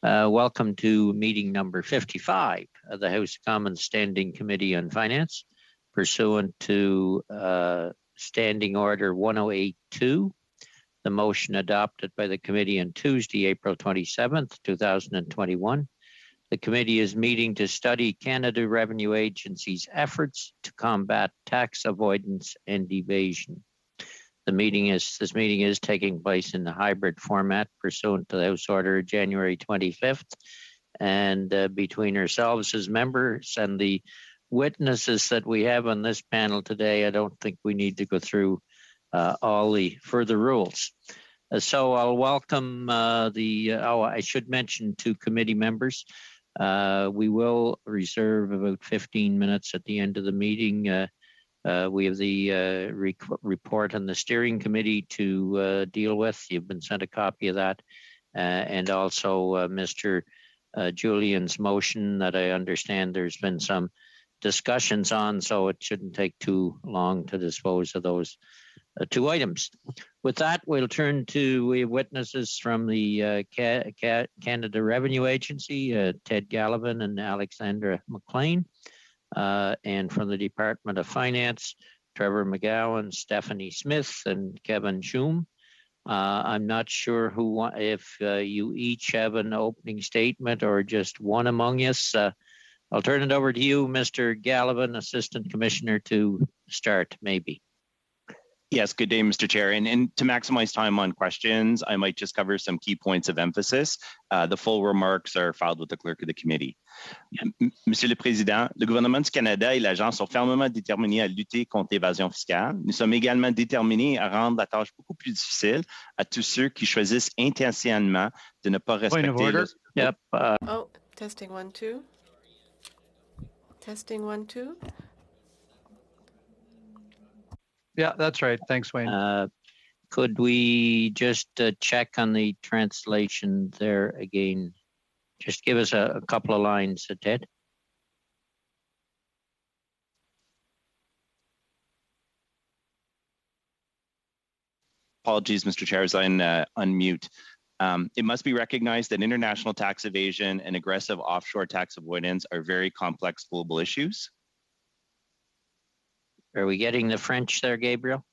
Welcome to meeting number 55 of the House of Commons Standing Committee on Finance, pursuant to Standing Order 1082, the motion adopted by the committee on Tuesday, April 27th, 2021. The committee is meeting to study Canada Revenue Agency's efforts to combat tax avoidance and evasion. This meeting is taking place in the hybrid format pursuant to the House Order January 25th, and between ourselves as members and the witnesses that we have on this panel today, I don't think we need to go through all the further rules. So I'll welcome I should mention to committee members, we will reserve about 15 minutes at the end of the meeting. We have the report on the steering committee to deal with. You've been sent a copy of that. And also Mr. Julian's motion that I understand there's been some discussions on, so it shouldn't take too long to dispose of those two items. With that, we'll turn to witnesses from the Canada Revenue Agency, Ted Gallivan and Alexandra McLean. And from the Department of Finance, Trevor McGowan, Stephanie Smith, and Kevin Schum. I'm not sure if you each have an opening statement or just one among us. I'll turn it over to you, Mr. Gallivan, Assistant Commissioner, to start, maybe. Yes, good day, Mr. Chair. And to maximize time on questions, I might just cover some key points of emphasis. The full remarks are filed with the clerk of the committee. Monsieur le Président, le gouvernement du Canada et l'Agence sont fermement déterminés à lutter contre l'évasion fiscale. Nous sommes également déterminés à rendre la tâche beaucoup plus difficile à tous ceux qui choisissent intentionnellement de ne pas respecter... Point of order. Yep. Oh, testing 1, 2. Testing 1, 2. Yeah, that's right. Thanks, Wayne. Could we just check on the translation there again? Just give us a couple of lines, Ted. Apologies, Mr. Chair, as I unmute. It must be recognized that international tax evasion and aggressive offshore tax avoidance are very complex global issues. Are we getting the French there, Gabriel?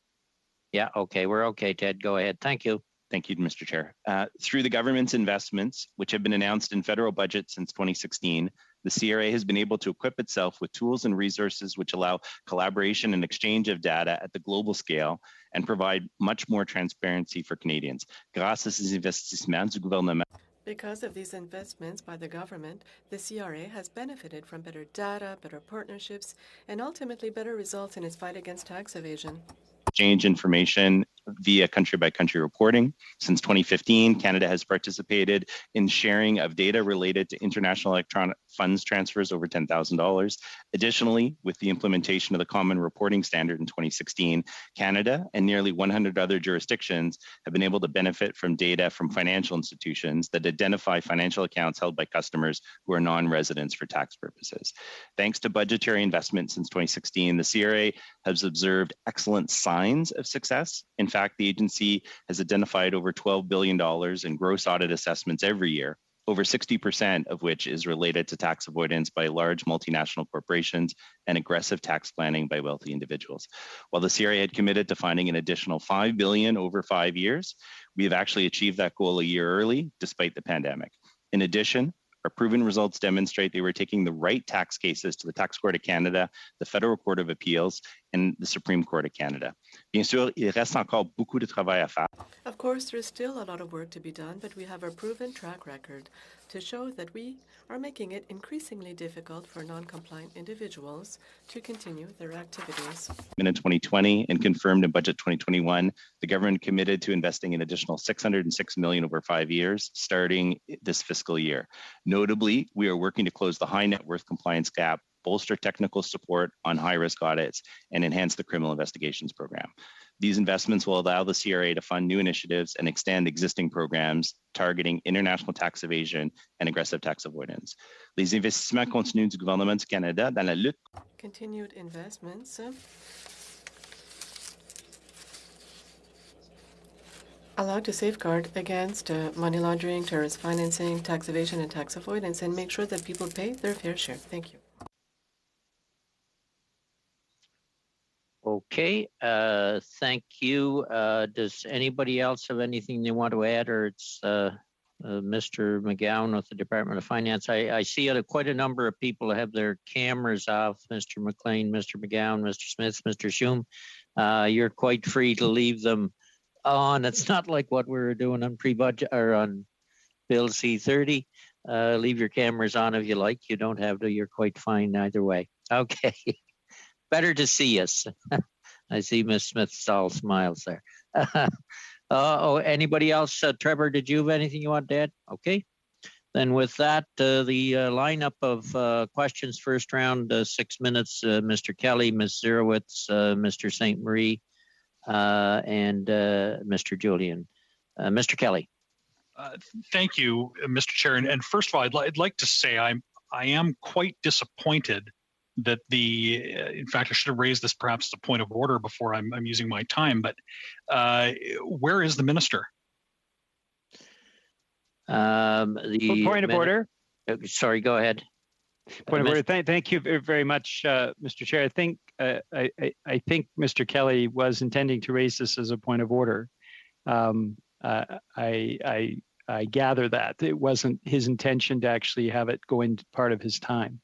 Yeah, okay, we're okay, Ted. Go ahead. Thank you. Thank you, Mr. Chair. Through the government's investments, which have been announced in federal budget since 2016, the CRA has been able to equip itself with tools and resources which allow collaboration and exchange of data at the global scale and provide much more transparency for Canadians. Grâce à ces investissements du gouvernement. Because of these investments by the government, the CRA has benefited from better data, better partnerships, and ultimately better results in its fight against tax evasion. Exchange information via country-by-country reporting. Since 2015, Canada has participated in sharing of data related to international electronic funds transfers over $10,000. Additionally, with the implementation of the Common Reporting Standard in 2016, Canada and nearly 100 other jurisdictions have been able to benefit from data from financial institutions that identify financial accounts held by customers who are non-residents for tax purposes. Thanks to budgetary investment since 2016, the CRA has observed excellent signs of success. In fact, the agency has identified over $12 billion in gross audit assessments every year, over 60% of which is related to tax avoidance by large multinational corporations and aggressive tax planning by wealthy individuals. While the CRA had committed to finding an additional $5 billion over 5 years, we have actually achieved that goal a year early, despite the pandemic. In addition, our proven results demonstrate they were taking the right tax cases to the Tax Court of Canada, the Federal Court of Appeals, and the Supreme Court of Canada. Bien sûr, il reste encore beaucoup de travail à faire. Of course, there's still a lot of work to be done, but we have a proven track record to show that we are making it increasingly difficult for non-compliant individuals to continue their activities. In 2020 and confirmed in budget 2021, the government committed to investing an additional $606 million over 5 years, starting this fiscal year. Notably, we are working to close the high net worth compliance gap, bolster technical support on high-risk audits, and enhance the criminal investigations program. These investments will allow the CRA to fund new initiatives and extend existing programs targeting international tax evasion and aggressive tax avoidance. Les investissements continus du gouvernement du Canada dans la lutte. Continued investments allowed to safeguard against money laundering, terrorist financing, tax evasion, and tax avoidance, and make sure that people pay their fair share. Thank you. Okay, thank you. Does anybody else have anything they want to add, or it's Mr. McGowan with the Department of Finance? I see quite a number of people have their cameras off. Mr. McLean, Mr. McGowan, Mr. Smith, Mr. Schum. You're quite free to leave them on. It's not like what we're doing on pre-budget or on Bill C-30. Leave your cameras on if you like. You don't have to. You're quite fine either way. Okay. Better to see us. I see Ms. Smith's all smiles there. Anybody else? Trevor, did you have anything you want to add? Okay. Then with that, the lineup of questions, first round, 6 minutes, Mr. Kelly, Ms. Zerowitz, Mr. St. Marie, and Mr. Julian. Mr. Kelly. Thank you, Mr. Chair. And first of all, I'd like to say I am quite disappointed that in fact, I should have raised this perhaps as a point of order before I'm using my time, but where is the minister? Point of order. Sorry, go ahead. Point of order. Thank you very much, Mr. Chair. I think Mr. Kelly was intending to raise this as a point of order. I gather that it wasn't his intention to actually have it go into part of his time.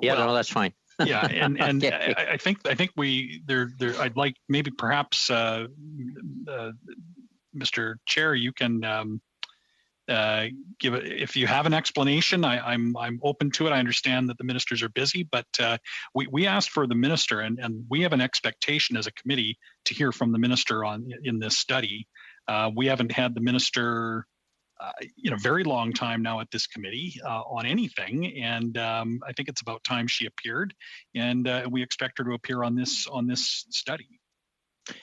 Yeah, well, no, that's fine. Yeah, and okay. I think we I'd like maybe perhaps Mr. Chair, you can give it if you have an explanation. I'm open to it. I understand that the ministers are busy, but we asked for the minister, and we have an expectation as a committee to hear from the minister in this study. We haven't had the minister very long time now at this committee on anything, and I think it's about time she appeared, and we expect her to appear on this study.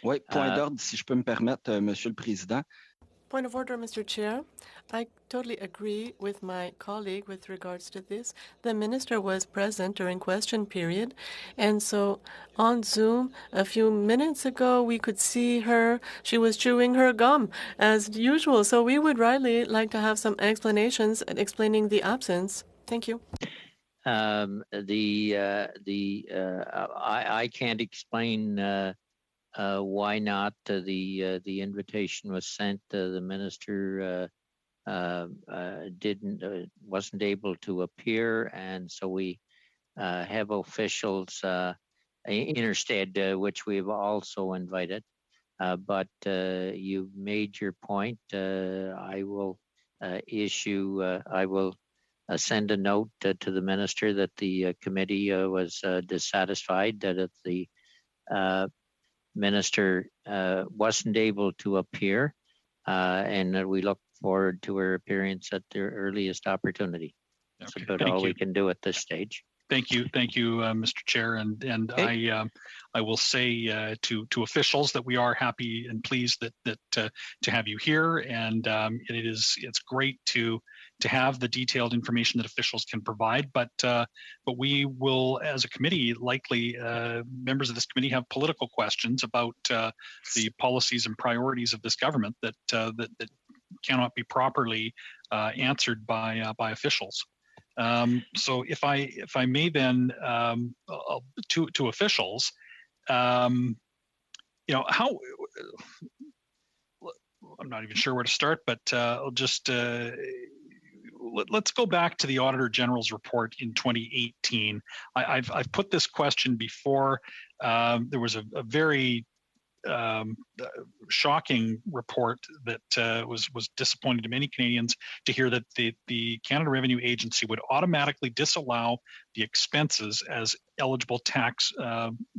Oui, point d'ordre, si je peux me permettre, Monsieur le Président. Point of order, Mr. Chair. I totally agree with my colleague with regards to this. The minister was present during question period, and so on Zoom a few minutes ago we could see her. She was chewing her gum as usual. So we would really like to have some explanations explaining the absence. Thank you. I can't explain why not. The invitation was sent. The minister wasn't able to appear, and so we have officials intersted, which we've also invited. But you made your point. I will send a note to the minister that the committee was dissatisfied that the minister wasn't able to appear, and we look forward to her appearance at the earliest opportunity. That's about all we can do at this stage. Thank you, Mr. Chair, and okay. I will say to officials that we are happy and pleased that to have you here, and it's great to have the detailed information that officials can provide, but we will, as a committee, likely members of this committee have political questions about the policies and priorities of this government that cannot be properly answered by officials. So if I may then to officials, how I'm not even sure where to start, but I'll just let's go back to the Auditor General's report in 2018. I've put this question before. There was a very shocking report that was disappointing to many Canadians to hear that the Canada Revenue Agency would automatically disallow the expenses as eligible tax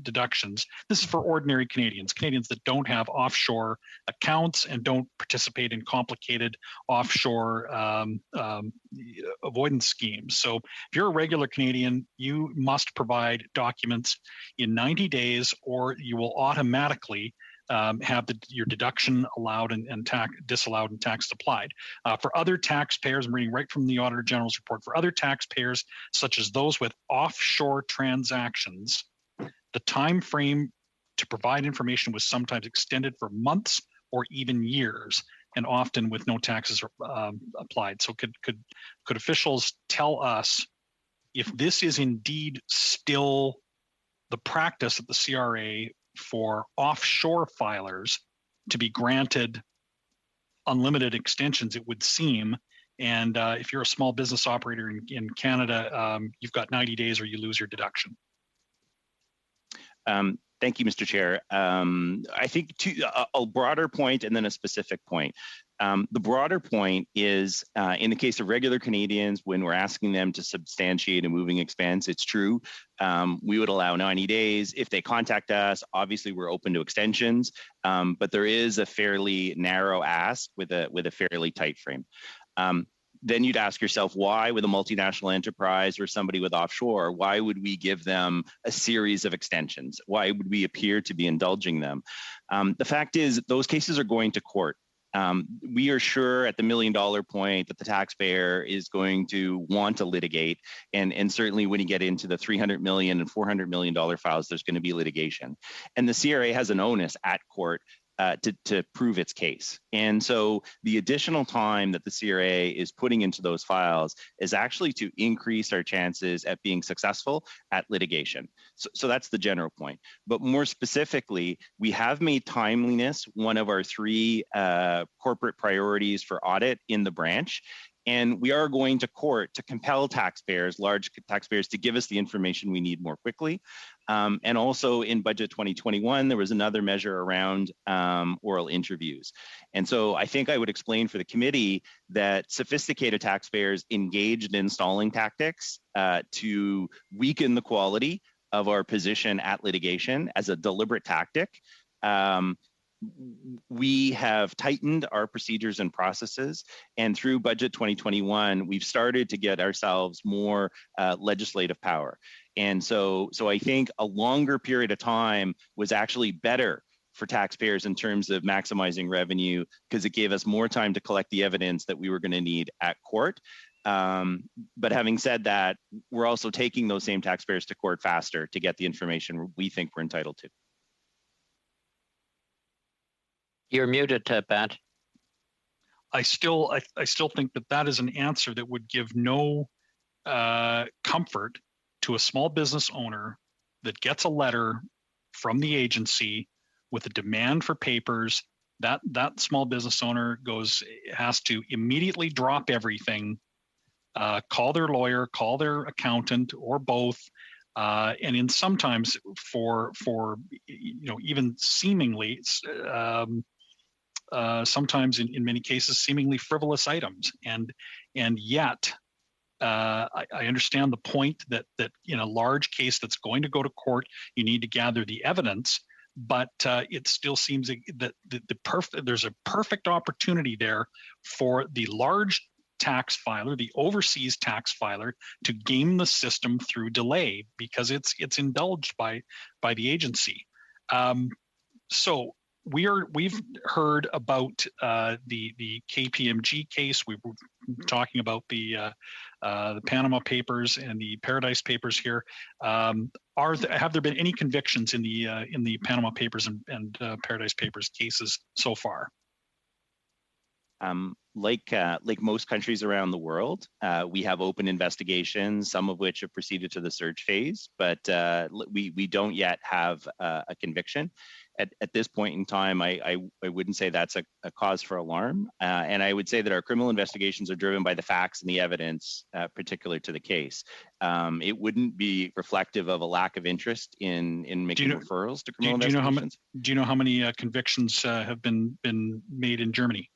deductions. This is for ordinary Canadians that don't have offshore accounts and don't participate in complicated offshore avoidance schemes. So if you're a regular Canadian, you must provide documents in 90 days or you will automatically have your deduction allowed and disallowed and tax applied. For other taxpayers, I'm reading right from the Auditor General's report, for other taxpayers, such as those with offshore transactions, the time frame to provide information was sometimes extended for months or even years, and often with no taxes applied. So could officials tell us if this is indeed still the practice at the CRA for offshore filers to be granted unlimited extensions, it would seem. And if you're a small business operator in Canada, you've got 90 days or you lose your deduction. Thank you, Mr. Chair. I think a broader point and then a specific point. The broader point is in the case of regular Canadians, when we're asking them to substantiate a moving expense, it's true. We would allow 90 days. If they contact us, obviously we're open to extensions, but there is a fairly narrow ask with a fairly tight frame. Then you'd ask yourself, why with a multinational enterprise or somebody with offshore, why would we give them a series of extensions? Why would we appear to be indulging them? The fact is those cases are going to court. We are sure at the $1 million point that the taxpayer is going to want to litigate. And certainly when you get into the $300 million and $400 million files, there's going to be litigation. And the CRA has an onus at court to prove its case. And so the additional time that the CRA is putting into those files is actually to increase our chances at being successful at litigation. So that's the general point. But more specifically, we have made timeliness one of our 3 corporate priorities for audit in the branch. And we are going to court to compel taxpayers, large taxpayers, to give us the information we need more quickly. And also in budget 2021, there was another measure around oral interviews. And so I think I would explain for the committee that sophisticated taxpayers engaged in stalling tactics to weaken the quality of our position at litigation as a deliberate tactic. We have tightened our procedures and processes, and through budget 2021, we've started to get ourselves more legislative power. And so I think a longer period of time was actually better for taxpayers in terms of maximizing revenue because it gave us more time to collect the evidence that we were going to need at court. But having said that, we're also taking those same taxpayers to court faster to get the information we think we're entitled to. You're muted, Pat. I still think that is an answer that would give no comfort to a small business owner that gets a letter from the agency with a demand for papers. That small business owner has to immediately drop everything, call their lawyer, call their accountant, or both. And in sometimes for even seemingly sometimes in many cases seemingly frivolous items, and yet I understand the point that in a large case that's going to go to court, you need to gather the evidence, but it still seems that there's a perfect opportunity there for the large tax filer, the overseas tax filer, to game the system through delay because it's indulged by the agency. So we've heard about the KPMG case. We were talking about the Panama Papers and the Paradise Papers here. Have there been any convictions in the Panama Papers and Paradise Papers cases so far? Like most countries around the world, we have open investigations, some of which have proceeded to the search phase, but we don't yet have a conviction. At this point in time, I wouldn't say that's a cause for alarm. And I would say that our criminal investigations are driven by the facts and the evidence particular to the case. It wouldn't be reflective of a lack of interest in making referrals to criminal investigations. Do you know how many convictions have been made in Germany?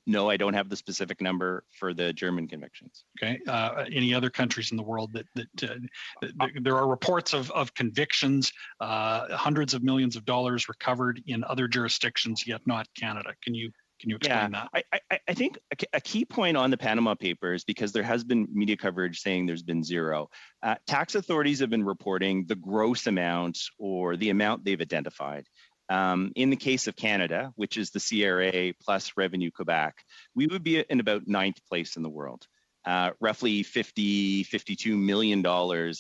No, I don't have the specific number for the German convictions. Okay. Any other countries in the world that there are reports of convictions, hundreds of millions of dollars recovered in other jurisdictions, yet not Canada? Can you explain that? I think a key point on the Panama Papers, because there has been media coverage saying there's been zero. Tax authorities have been reporting the gross amount or the amount they've identified. In the case of Canada, which is the CRA plus Revenue Quebec, we would be in about 9th place in the world. roughly $52 million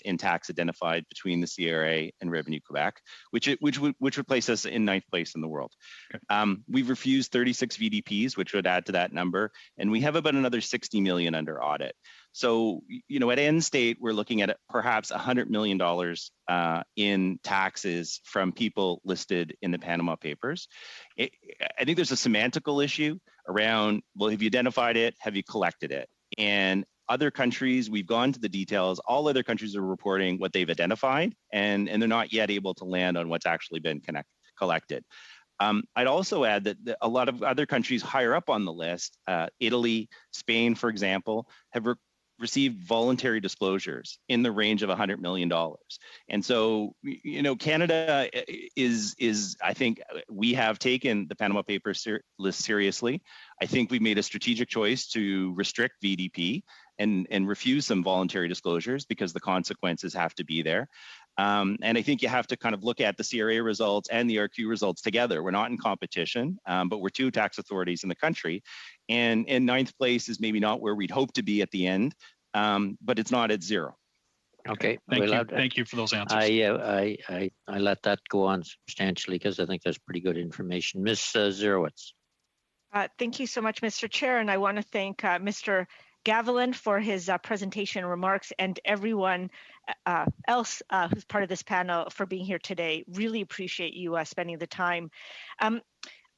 in tax identified between the CRA and Revenue Quebec, which would place us in 9th place in the world. Okay. We've refused 36 VDPs, which would add to that number, and we have about another 60 million under audit. So, at end state, we're looking at perhaps $100 million in taxes from people listed in the Panama Papers. I think there's a semantical issue around, well, have you identified it? Have you collected it? And other countries, we've gone to the details. All other countries are reporting what they've identified, and they're not yet able to land on what's actually been collected. I'd also add that a lot of other countries higher up on the list, Italy, Spain, for example, have received voluntary disclosures in the range of $100 million. And so, Canada is, I think we have taken the Panama Papers list seriously. I think we've made a strategic choice to restrict VDP and refuse some voluntary disclosures because the consequences have to be there. And I think you have to kind of look at the CRA results and the RQ results together. We're not in competition, but we're two tax authorities in the country. And 9th place is maybe not where we'd hope to be at the end, but it's not at 0. Okay. Thank you for those answers. I let that go on substantially because I think that's pretty good information. Ms. Zerowitz. Thank you so much, Mr. Chair. And I want to thank Mr. Gavilan for his presentation remarks and everyone else who's part of this panel for being here today. Really appreciate you spending the time.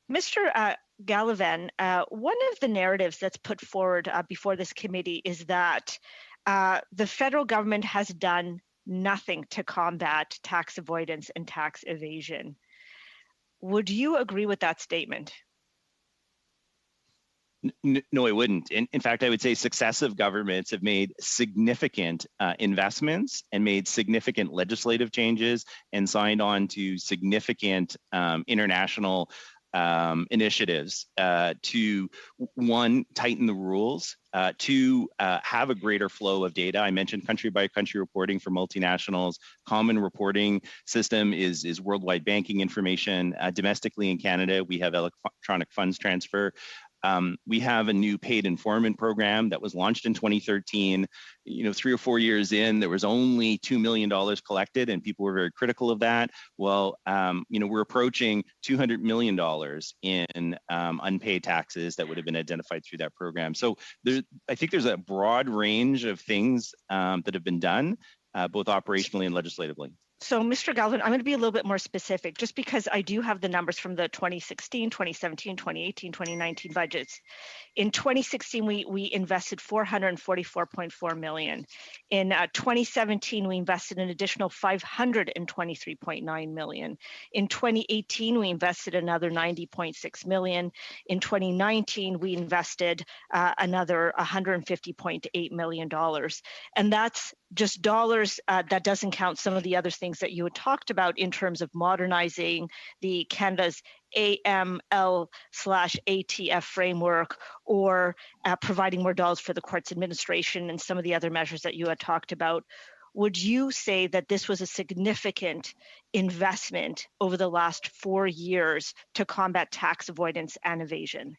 Mr. Gallivan, one of the narratives that's put forward before this committee is that the federal government has done nothing to combat tax avoidance and tax evasion. Would you agree with that statement? No, I wouldn't. In fact, I would say successive governments have made significant investments and made significant legislative changes and signed on to significant international initiatives to, one, tighten the rules, two, have a greater flow of data. I mentioned country by country reporting for multinationals. Common reporting system is worldwide banking information. Domestically in Canada, we have electronic funds transfer. We have a new paid informant program that was launched in 2013. 3 or 4 years in, there was only $2 million collected, and people were very critical of that. Well, we're approaching $200 million in unpaid taxes that would have been identified through that program. So I think there's a broad range of things that have been done, both operationally and legislatively. So, Mr. Galvin, I'm going to be a little bit more specific just because I do have the numbers from the 2016, 2017, 2018, 2019 budgets. In 2016, we invested $444.4 million. In 2017, we invested an additional $523.9 million. In 2018, we invested another $90.6 million. In 2019, we invested another $150.8 million. And that's just dollars. That doesn't count some of the other things that you had talked about in terms of modernizing the Canada's AML/ATF framework, or providing more dollars for the courts administration and some of the other measures that you had talked about. Would you say that this was a significant investment over the last 4 years to combat tax avoidance and evasion?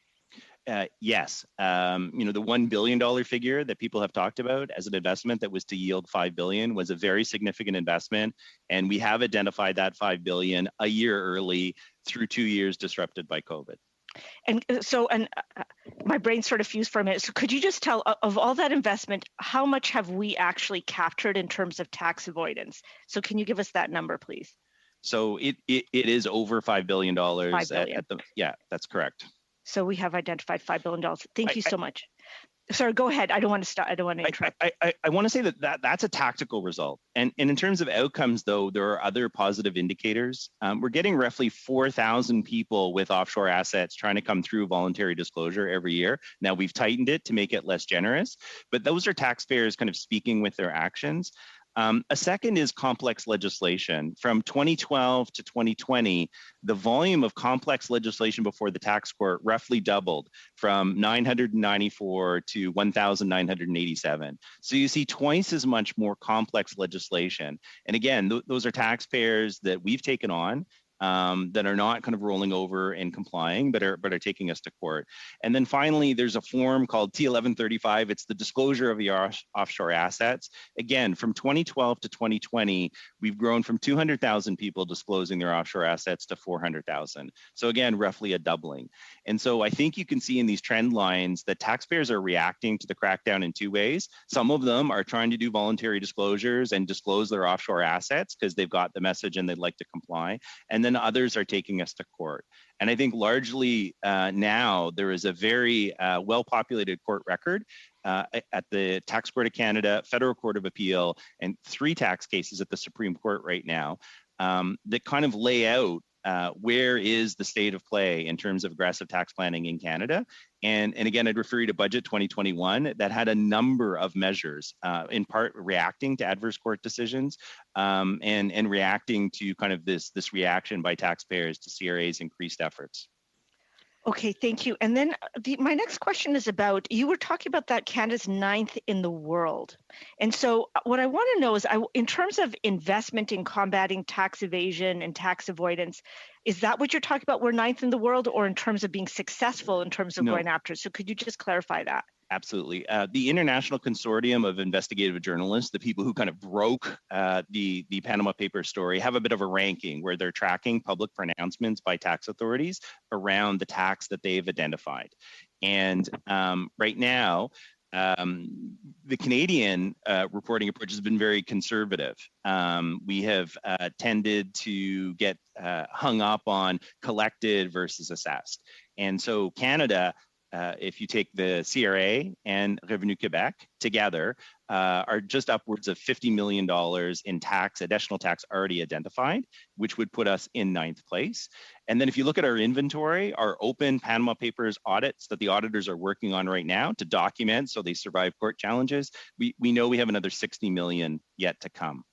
Yes. The $1 billion figure that people have talked about as an investment that was to yield $5 billion was a very significant investment. And we have identified that $5 billion a year early through 2 years disrupted by COVID. And so, my brain sort of fused for a minute. So could you just tell, of all that investment, how much have we actually captured in terms of tax avoidance? So can you give us that number, please? So it is over $5 billion. $5 billion. Yeah, that's correct. So we have identified $5 billion. Thank you so much. Sorry, go ahead. I don't want to stop. I don't want to interrupt. I want to say that's a tactical result. And in terms of outcomes, though, there are other positive indicators. We're getting roughly 4,000 people with offshore assets trying to come through voluntary disclosure every year. Now, we've tightened it to make it less generous, but those are taxpayers kind of speaking with their actions. A second is complex legislation. From 2012 to 2020, the volume of complex legislation before the tax court roughly doubled from 994 to 1,987. So you see twice as much more complex legislation. And again, those are taxpayers that we've taken on. that are not kind of rolling over and complying, but are taking us to court. And then finally, there's a form called T1135. It's the disclosure of your offshore assets. Again, from 2012 to 2020, we've grown from 200,000 people disclosing their offshore assets to 400,000. So again, roughly a doubling. And so I think you can see in these trend lines that taxpayers are reacting to the crackdown in two ways. Some of them are trying to do voluntary disclosures and disclose their offshore assets because they've got the message and they'd like to comply. And then others are taking us to court. And I think largely now there is a very well-populated court record at the Tax Court of Canada, Federal Court of Appeal, and 3 tax cases at the Supreme Court right now that kind of lay out where is the state of play in terms of aggressive tax planning in Canada. And again, I'd refer you to Budget 2021 that had a number of measures, in part reacting to adverse court decisions and reacting to kind of this reaction by taxpayers to CRA's increased efforts. Okay, thank you. And then my next question is about, you were talking about that Canada's 9th in the world. And so what I want to know is, in terms of investment in combating tax evasion and tax avoidance, is that what you're talking about? We're 9th in the world, or in terms of being successful in terms of going after it? So could you just clarify that? Absolutely. The International Consortium of Investigative Journalists, the people who kind of broke the Panama Papers story, have a bit of a ranking where they're tracking public pronouncements by tax authorities around the tax that they've identified. And right now, the Canadian reporting approach has been very conservative. We have tended to get hung up on collected versus assessed. And so Canada, if you take the CRA and Revenu Quebec together, are just upwards of $50 million in tax, additional tax already identified, which would put us in 9th place. And then if you look at our inventory, our open Panama Papers audits that the auditors are working on right now to document so they survive court challenges, we know we have another 60 million yet to come.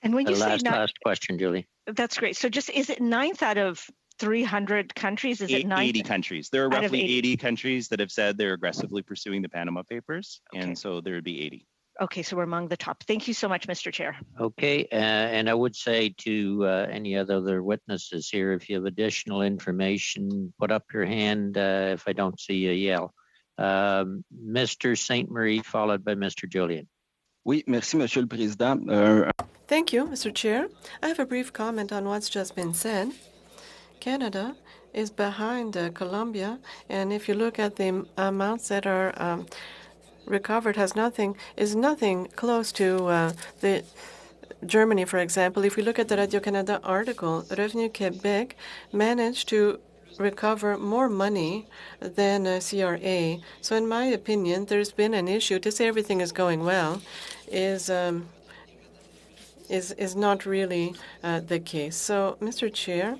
And when you say last question, Julie. That's great. So just, is it 9th out of 300 countries? Is it 80 countries? There are roughly 80 countries that have said they're aggressively pursuing the Panama Papers, and so there would be 80. Okay, so we're among the top. Thank you so much, Mr. Chair. Okay, and I would say to any other witnesses here, if you have additional information, put up your hand. If I don't see you, yell. Mr. St. Marie, followed by Mr. Julian. Oui, merci, Monsieur le Président. Thank you, Mr. Chair. I have a brief comment on what's just been said. Canada is behind Colombia, and if you look at the amounts that are recovered, is nothing close to the Germany, for example. If we look at the Radio-Canada article, Revenu Quebec managed to recover more money than CRA. So in my opinion, there's been an issue. To say everything is going well is not really the case. So, Mr. Chair,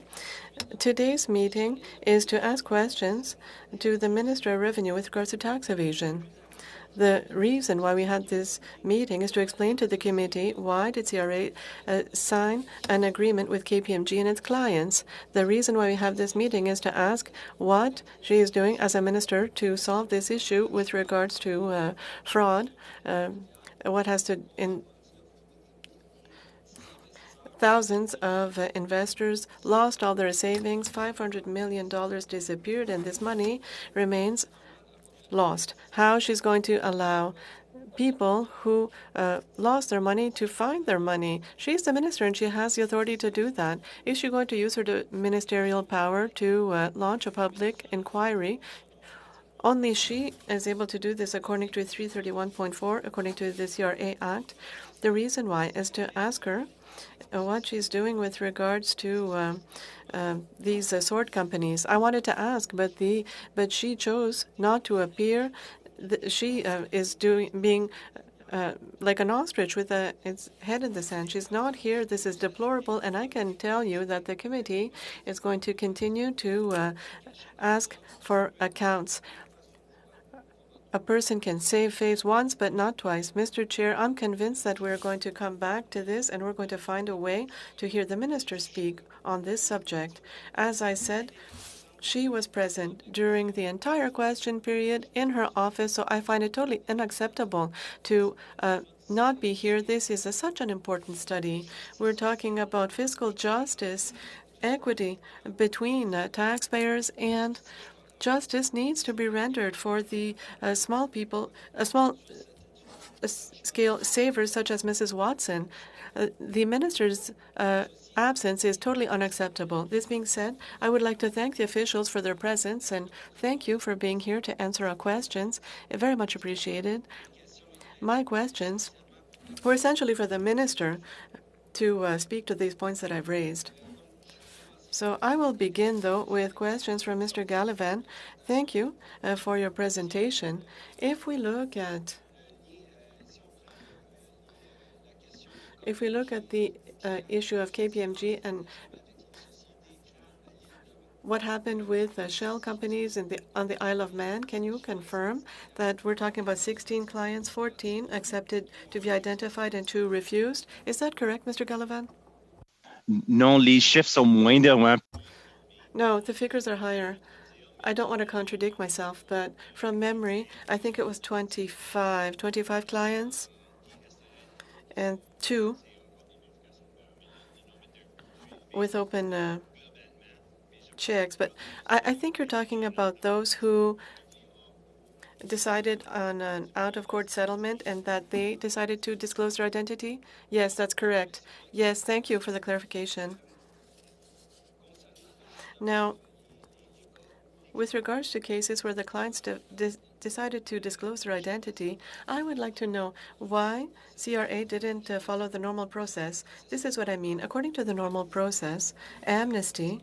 today's meeting is to ask questions to the Minister of Revenue with regards to tax evasion. The reason why we had this meeting is to explain to the committee why did CRA sign an agreement with KPMG and its clients. The reason why we have this meeting is to ask what she is doing as a minister to solve this issue with regards to fraud. What has to thousands of investors lost all their savings, $500 million disappeared, and this money remains lost. How she's going to allow people who lost their money to find their money. She's the minister and she has the authority to do that. Is she going to use her ministerial power to launch a public inquiry? Only she is able to do this according to 331.4, according to the CRA Act. The reason why is to ask her what she's doing with regards to these sword companies. I wanted to ask, but she chose not to appear. She is being like an ostrich with its head in the sand. She's not here. This is deplorable, and I can tell you that the committee is going to continue to ask for accounts. A person can save face once, but not twice. Mr. Chair, I'm convinced that we're going to come back to this and we're going to find a way to hear the minister speak on this subject. As I said, she was present during the entire question period in her office, so I find it totally unacceptable to not be here. This is such an important study. We're talking about fiscal justice equity between taxpayers, and justice needs to be rendered for the small scale savers such as Mrs. Watson. The minister's absence is totally unacceptable. This being said, I would like to thank the officials for their presence and thank you for being here to answer our questions. Very much appreciated. My questions were essentially for the minister to speak to these points that I've raised. So I will begin, though, with questions from Mr. Gallivan. Thank you for your presentation. If we look at the issue of KPMG and what happened with shell companies on the Isle of Man, can you confirm that we're talking about 16 clients, 14 accepted to be identified and 2 refused? Is that correct, Mr. Gallivan? Non, les chiffres sont moindrement. No, the figures are higher. I don't want to contradict myself, but from memory, I think it was 25 clients and 2 with open checks. But I think you're talking about those who decided on an out-of-court settlement and that they decided to disclose their identity? Yes, that's correct. Yes, thank you for the clarification. Now, with regards to cases where the clients decided to disclose their identity, I would like to know why CRA didn't follow the normal process. This is what I mean. According to the normal process, amnesty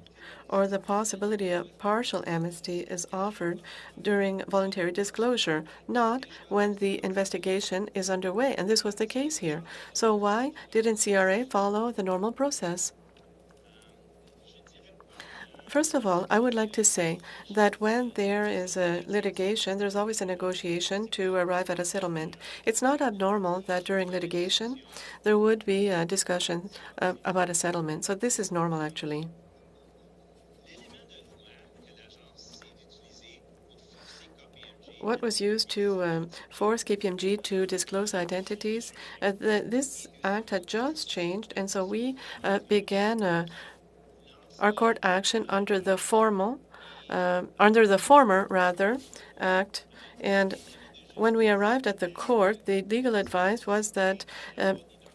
or the possibility of partial amnesty is offered during voluntary disclosure, not when the investigation is underway. And this was the case here. So why didn't CRA follow the normal process? First of all, I would like to say that when there is a litigation, there's always a negotiation to arrive at a settlement. It's not abnormal that during litigation there would be a discussion about a settlement. So this is normal, actually. What was used to force KPMG to disclose identities? This act had just changed, and so we began our court action under the former act. And when we arrived at the court, the legal advice was that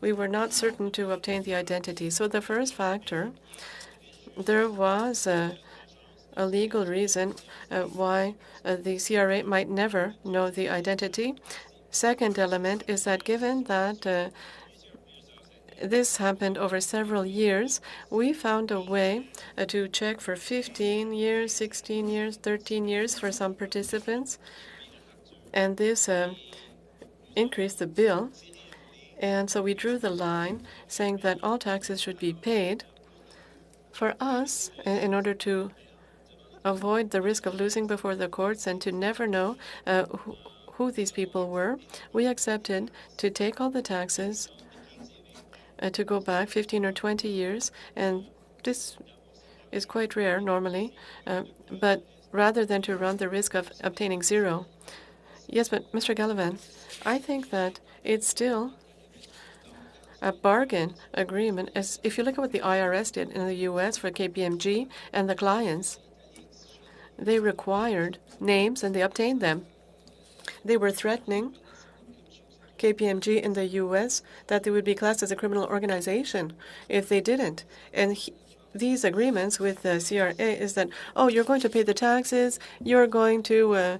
we were not certain to obtain the identity. So the first factor, there was a legal reason why the CRA might never know the identity. Second element is that given that this happened over several years, we found a way to check for 15 years, 16 years, 13 years for some participants. And this increased the bill. And so we drew the line saying that all taxes should be paid. For us, in order to avoid the risk of losing before the courts and to never know who these people were, we accepted to take all the taxes to go back 15 or 20 years, and this is quite rare normally, but rather than to run the risk of obtaining zero. Yes, but Mr. Gallivan, I think that it's still a bargain agreement. As if you look at what the IRS did in the U.S. for KPMG and the clients, they required names and they obtained them. They were threatening KPMG in the U.S. that they would be classed as a criminal organization if they didn't. And these agreements with the CRA is that, oh, you're going to pay the taxes, you're going to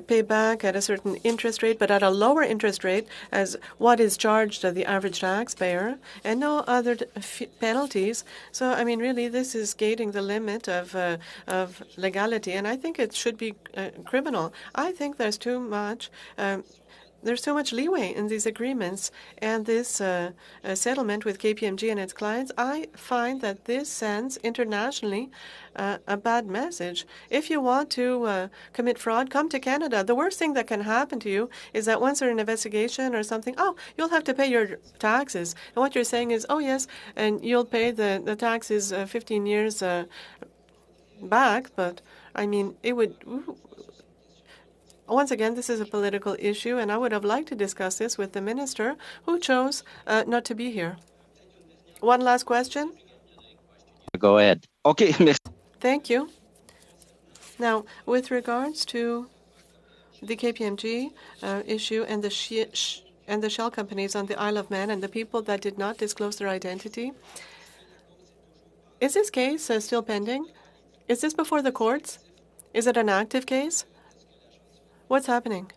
pay back at a certain interest rate, but at a lower interest rate as what is charged to the average taxpayer, and no other penalties. So, I mean, really, this is gating the limit of legality, and I think it should be criminal. I think there's too much leeway in these agreements, and this settlement with KPMG and its clients, I find that this sends internationally a bad message. If you want to commit fraud, come to Canada. The worst thing that can happen to you is that once there's an investigation or something, oh, you'll have to pay your taxes. And what you're saying is, oh, yes, and you'll pay the taxes 15 years back, but I mean, it would... Once again, this is a political issue, and I would have liked to discuss this with the minister who chose not to be here. One last question. Go ahead. Okay, merci. Thank you. Now, with regards to the KPMG issue and the shell companies on the Isle of Man and the people that did not disclose their identity, is this case still pending? Is this before the courts? Is it an active case? What's happening?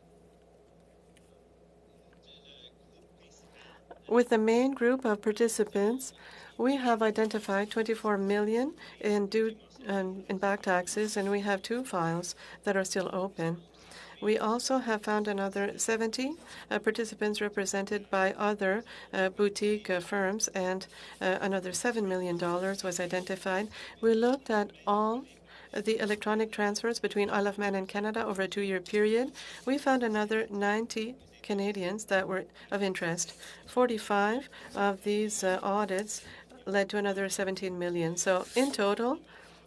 With the main group of participants, we have identified 24 million in back taxes, and we have 2 files that are still open. We also have found another 70 participants represented by other boutique firms, and another $7 million was identified. We looked at all the electronic transfers between Isle of Man and Canada over a 2-year period. We found another 90 Canadians that were of interest. 45 of these audits led to another 17 million. So in total,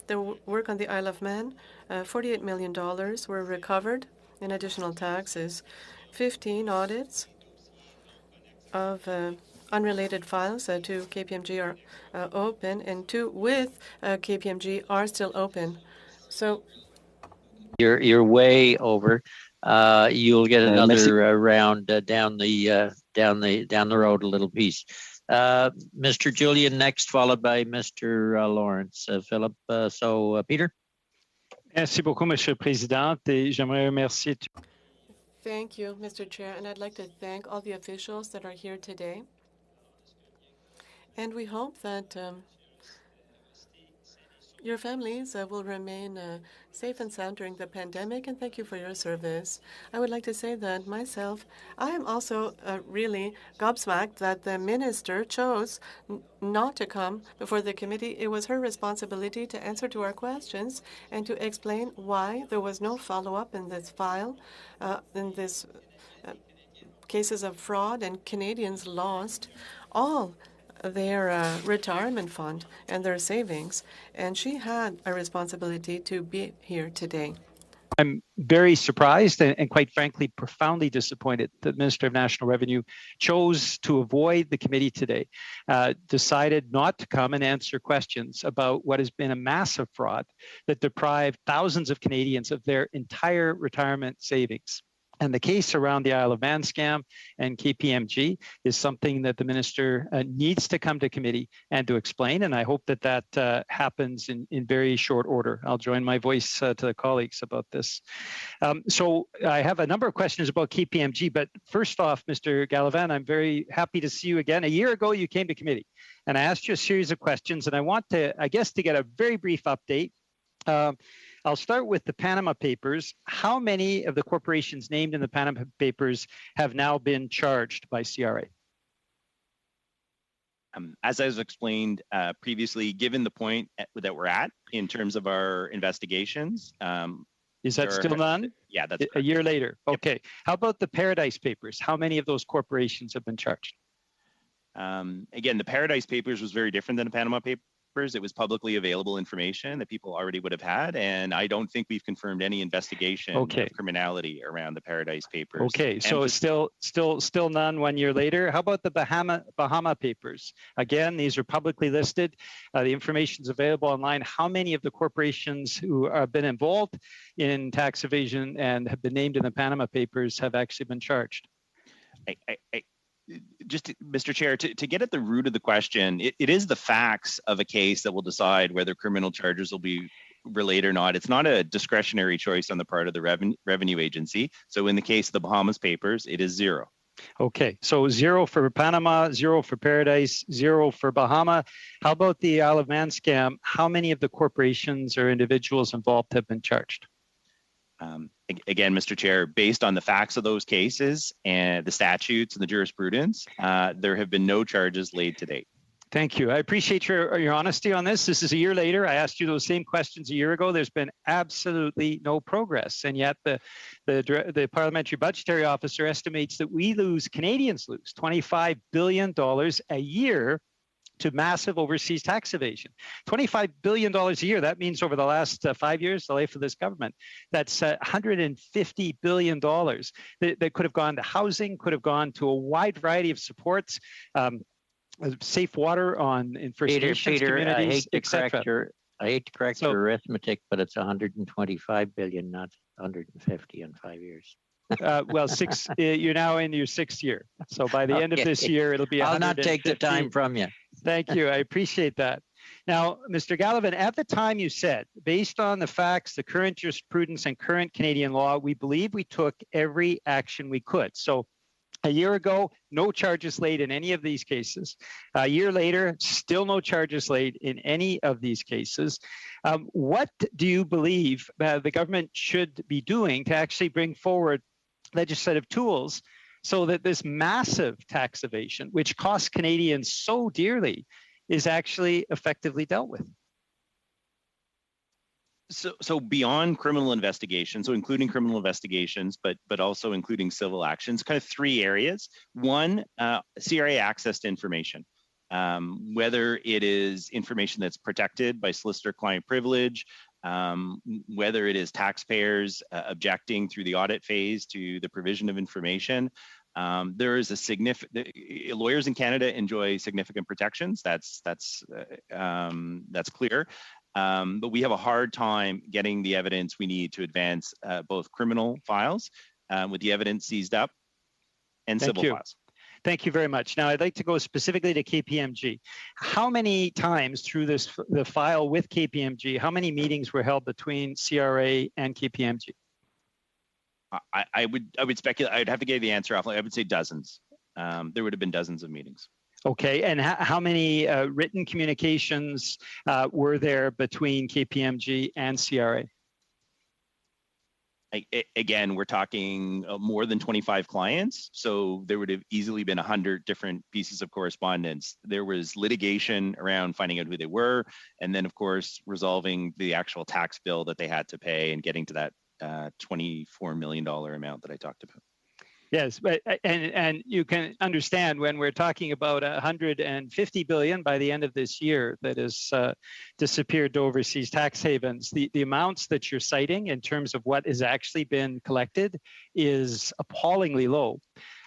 the work on the Isle of Man, $48 million were recovered in additional taxes. 15 audits of unrelated files to KPMG are open, and 2 with KPMG are still open. So you're way over. You'll get another round down the road a little piece. Mr. Julian next, followed by Mr. Lawrence. Philip. Peter. Merci beaucoup, Monsieur le Président, et j'aimerais remercier. Thank you, Mr. Chair, and I'd like to thank all the officials that are here today. And we hope that your families will remain safe and sound during the pandemic, and thank you for your service. I would like to say that myself, I am also really gobsmacked that the minister chose not to come before the committee. It was her responsibility to answer to our questions and to explain why there was no follow-up in this file, in this cases of fraud, and Canadians lost all their retirement fund and their savings, and she had a responsibility to be here today. I'm very surprised and quite frankly, profoundly disappointed that the Minister of National Revenue chose to avoid the committee today, decided not to come and answer questions about what has been a massive fraud that deprived thousands of Canadians of their entire retirement savings. And the case around the Isle of Man scam and KPMG is something that the minister needs to come to committee and to explain. And I hope that that happens in very short order. I'll join my voice to the colleagues about this. So I have a number of questions about KPMG, but first off, Mr. Gallivan, I'm very happy to see you again. A year ago, you came to committee and I asked you a series of questions, and I want to, I guess, to get a very brief update. I'll start with the Panama Papers. How many of the corporations named in the Panama Papers have now been charged by CRA? As I was explained previously, given the point that we're at in terms of our investigations. Is that still none? Yeah, that's correct. A year later. Okay. Yep. How about the Paradise Papers? How many of those corporations have been charged? Again, the Paradise Papers was very different than the Panama Papers. It was publicly available information that people already would have had, and I don't think we've confirmed any investigation of criminality around the Paradise Papers. Okay, so still none 1 year later. How about the Bahama Papers? Again, these are publicly listed. The information is available online. How many of the corporations who have been involved in tax evasion and have been named in the Panama Papers have actually been charged? Just, Mr. Chair, to get at the root of the question, it is the facts of a case that will decide whether criminal charges will be related or not. It's not a discretionary choice on the part of the revenue agency. So in the case of the Bahamas Papers, it is 0. Okay, so 0 for Panama, 0 for Paradise, 0 for Bahama. How about the Isle of Man scam? How many of the corporations or individuals involved have been charged? Again, Mr. Chair, based on the facts of those cases and the statutes and the jurisprudence, there have been no charges laid to date. Thank you. I appreciate your honesty on this. This is a year later. I asked you those same questions a year ago. There's been absolutely no progress. And yet the Parliamentary Budgetary Officer estimates that Canadians lose $25 billion a year to massive overseas tax evasion. $25 billion a year, that means over the last 5 years, the life of this government, that's $150 billion that could have gone to housing, could have gone to a wide variety of supports, safe water in First Nations communities, I hate to correct I hate to correct your arithmetic, but it's 125 billion, not 150 in 5 years. Well, you're now in your 6th year. So by the end of this year, it'll be I'll not take the time from you. Thank you. I appreciate that. Now, Mr. Gallivan, at the time you said, based on the facts, the current jurisprudence and current Canadian law, we believe we took every action we could. So a year ago, no charges laid in any of these cases. A year later, still no charges laid in any of these cases. What do you believe the government should be doing to actually bring forward legislative tools so that this massive tax evasion, which costs Canadians so dearly, is actually effectively dealt with? So beyond criminal investigations, so including criminal investigations, but also including civil actions, kind of 3 areas. One, CRA access to information, whether it is information that's protected by solicitor-client privilege, whether it is taxpayers objecting through the audit phase to the provision of information. There is a significant, lawyers in Canada enjoy significant protections. That's clear. But we have a hard time getting the evidence we need to advance both criminal files with the evidence seized up and civil files. Thank you very much. Now, I'd like to go specifically to KPMG. How many times through the file with KPMG, how many meetings were held between CRA and KPMG? I would speculate. I'd have to give the answer off. I would say dozens. There would have been dozens of meetings. Okay, and how many written communications were there between KPMG and CRA? Again, we're talking more than 25 clients, so there would have easily been 100 different pieces of correspondence. There was litigation around finding out who they were, and then, of course, resolving the actual tax bill that they had to pay and getting to that $24 million amount that I talked about. Yes, but and you can understand when we're talking about 150 billion by the end of this year that has disappeared to overseas tax havens. The amounts that you're citing in terms of what has actually been collected is appallingly low.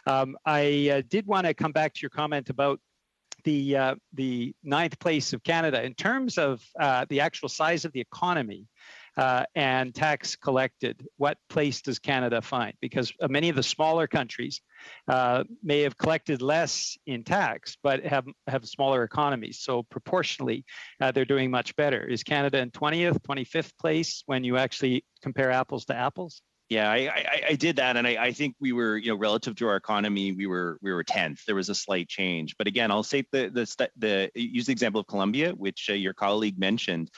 I did want to come back to your comment about the 9th place of Canada in terms of the actual size of the economy. And tax collected, what place does Canada find? Because many of the smaller countries may have collected less in tax, but have smaller economies. So proportionally, they're doing much better. Is Canada in 20th, 25th place when you actually compare apples to apples? Yeah, I did that, and I think we were, relative to our economy, we were 10th. There was a slight change, but again, I'll say use the example of Colombia, which your colleague mentioned.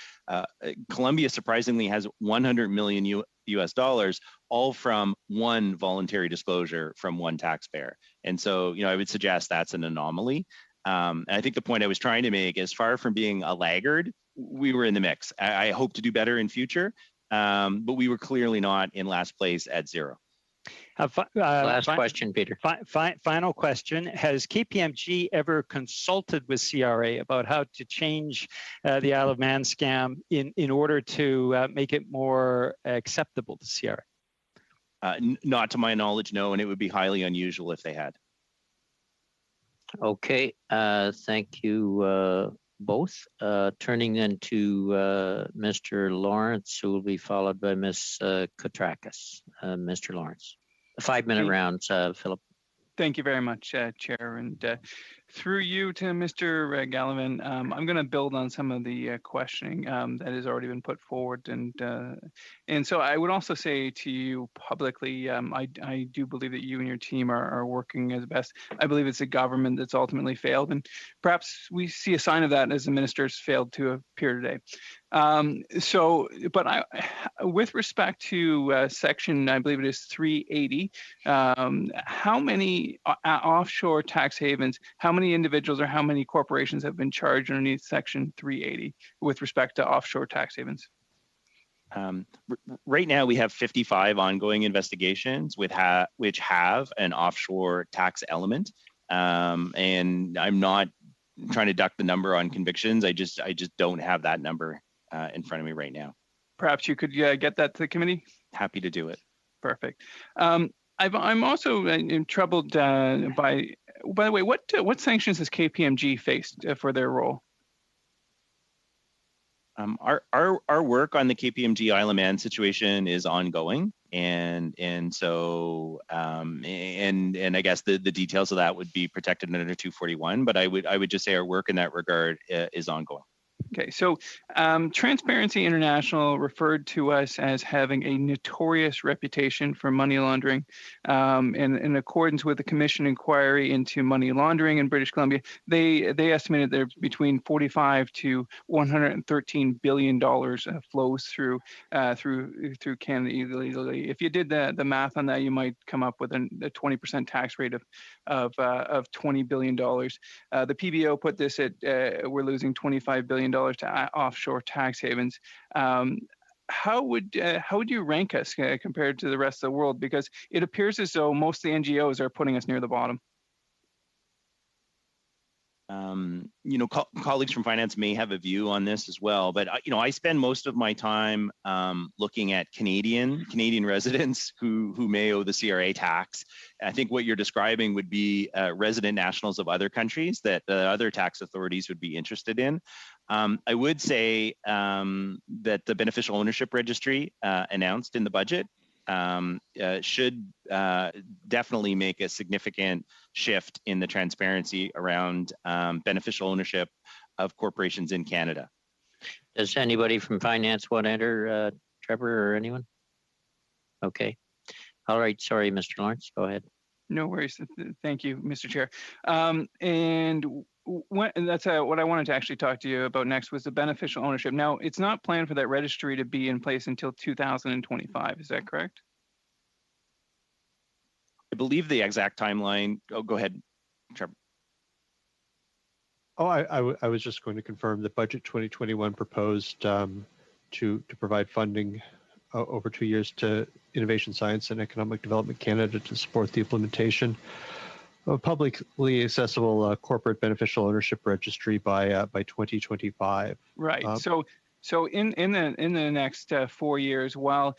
Colombia surprisingly has $100 million US dollars, all from one voluntary disclosure from one taxpayer, and so I would suggest that's an anomaly. And I think the point I was trying to make is far from being a laggard, we were in the mix. I hope to do better in future. But we were clearly not in last place at 0. Last question, Peter. Final question. Has KPMG ever consulted with CRA about how to change the Isle of Man scam in order to make it more acceptable to CRA? Not to my knowledge, no, and it would be highly unusual if they had. Okay, thank you both. Turning then to Mr. Lawrence, who will be followed by Ms. Kotrakis. Mr. Lawrence. 5-minute rounds, Philip. Thank you very much, Chair. And through you to Mr. Gallivan, I'm going to build on some of the questioning that has already been put forward. And so I would also say to you publicly, I do believe that you and your team are working as best. I believe it's a government that's ultimately failed. And perhaps we see a sign of that as the minister's failed to appear today. With respect to section, I believe it is 380, how many offshore tax havens, how many individuals or how many corporations have been charged underneath section 380 with respect to offshore tax havens? Right now, we have 55 ongoing investigations which have an offshore tax element. And I'm not trying to duck the number on convictions. I just don't have that number in front of me right now. Perhaps you could get that to the committee? Happy to do it. Perfect. I'm also troubled by the way, what sanctions has KPMG faced for their role? Our work on the KPMG Isle of Man situation is ongoing, and so I guess the details of that would be protected under 241. But I would just say our work in that regard is ongoing. Okay, so Transparency International referred to us as having a notorious reputation for money laundering. And in accordance with the Commission inquiry into money laundering in British Columbia, they estimated there's between 45 to 113 billion dollars flows through Canada illegally. If you did the math on that, you might come up with a 20% tax rate of $20 billion. The PBO put this at we're losing $25 billion to offshore tax havens. How would you rank us compared to the rest of the world? Because it appears as though most of the NGOs are putting us near the bottom. Colleagues from finance may have a view on this as well, but I spend most of my time looking at Canadian residents who may owe the CRA tax. I think what you're describing would be resident nationals of other countries that other tax authorities would be interested in. I would say that the beneficial ownership registry announced in the budget should definitely make a significant shift in the transparency around beneficial ownership of corporations in Canada. Does anybody from finance want to enter, Trevor or anyone? Okay. All right. Sorry, Mr. Lawrence, go ahead. No worries. Thank you, Mr. Chair. And that's what I wanted to actually talk to you about next was the beneficial ownership. Now, it's not planned for that registry to be in place until 2025. Is that correct? I believe the exact timeline. Oh, go ahead, Trevor. Oh, I was just going to confirm that Budget 2021 proposed to provide funding over 2 years to Innovation Science and Economic Development Canada to support the implementation of a publicly accessible corporate beneficial ownership registry by 2025. Right. So in the next 4 years, while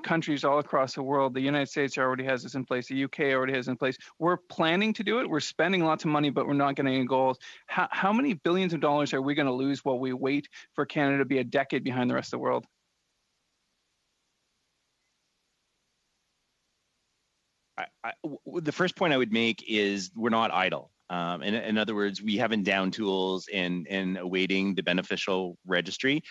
countries all across the world, the United States already has this in place, the UK already has it in place, we're planning to do it. We're spending lots of money, but we're not getting any goals. How many billions of dollars are we going to lose while we wait for Canada to be a decade behind the rest of the world? The first point I would make is we're not idle. In other words, we haven't down tools in awaiting the beneficial registry.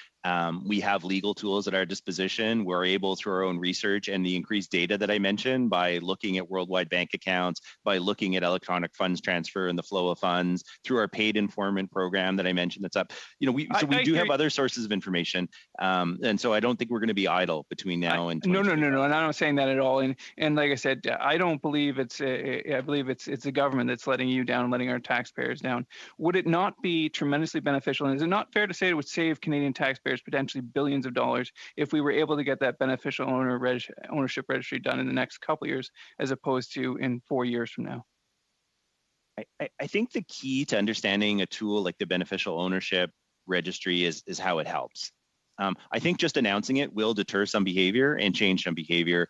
We have legal tools at our disposition. We're able, through our own research and the increased data that I mentioned, by looking at worldwide bank accounts, by looking at electronic funds transfer and the flow of funds, through our paid informant program that I mentioned that's up. We do have other sources of information. And so I don't think we're going to be idle between now and No. And I'm not saying that at all. And like I said, I don't believe I believe it's the government that's letting you down, letting our taxpayers down. Would it not be tremendously beneficial? And is it not fair to say it would save Canadian taxpayers potentially billions of dollars if we were able to get that beneficial ownership registry done in the next couple of years, as opposed to in 4 years from now? I think the key to understanding a tool like the beneficial ownership registry is how it helps. I think just announcing it will deter some behavior and change some behavior.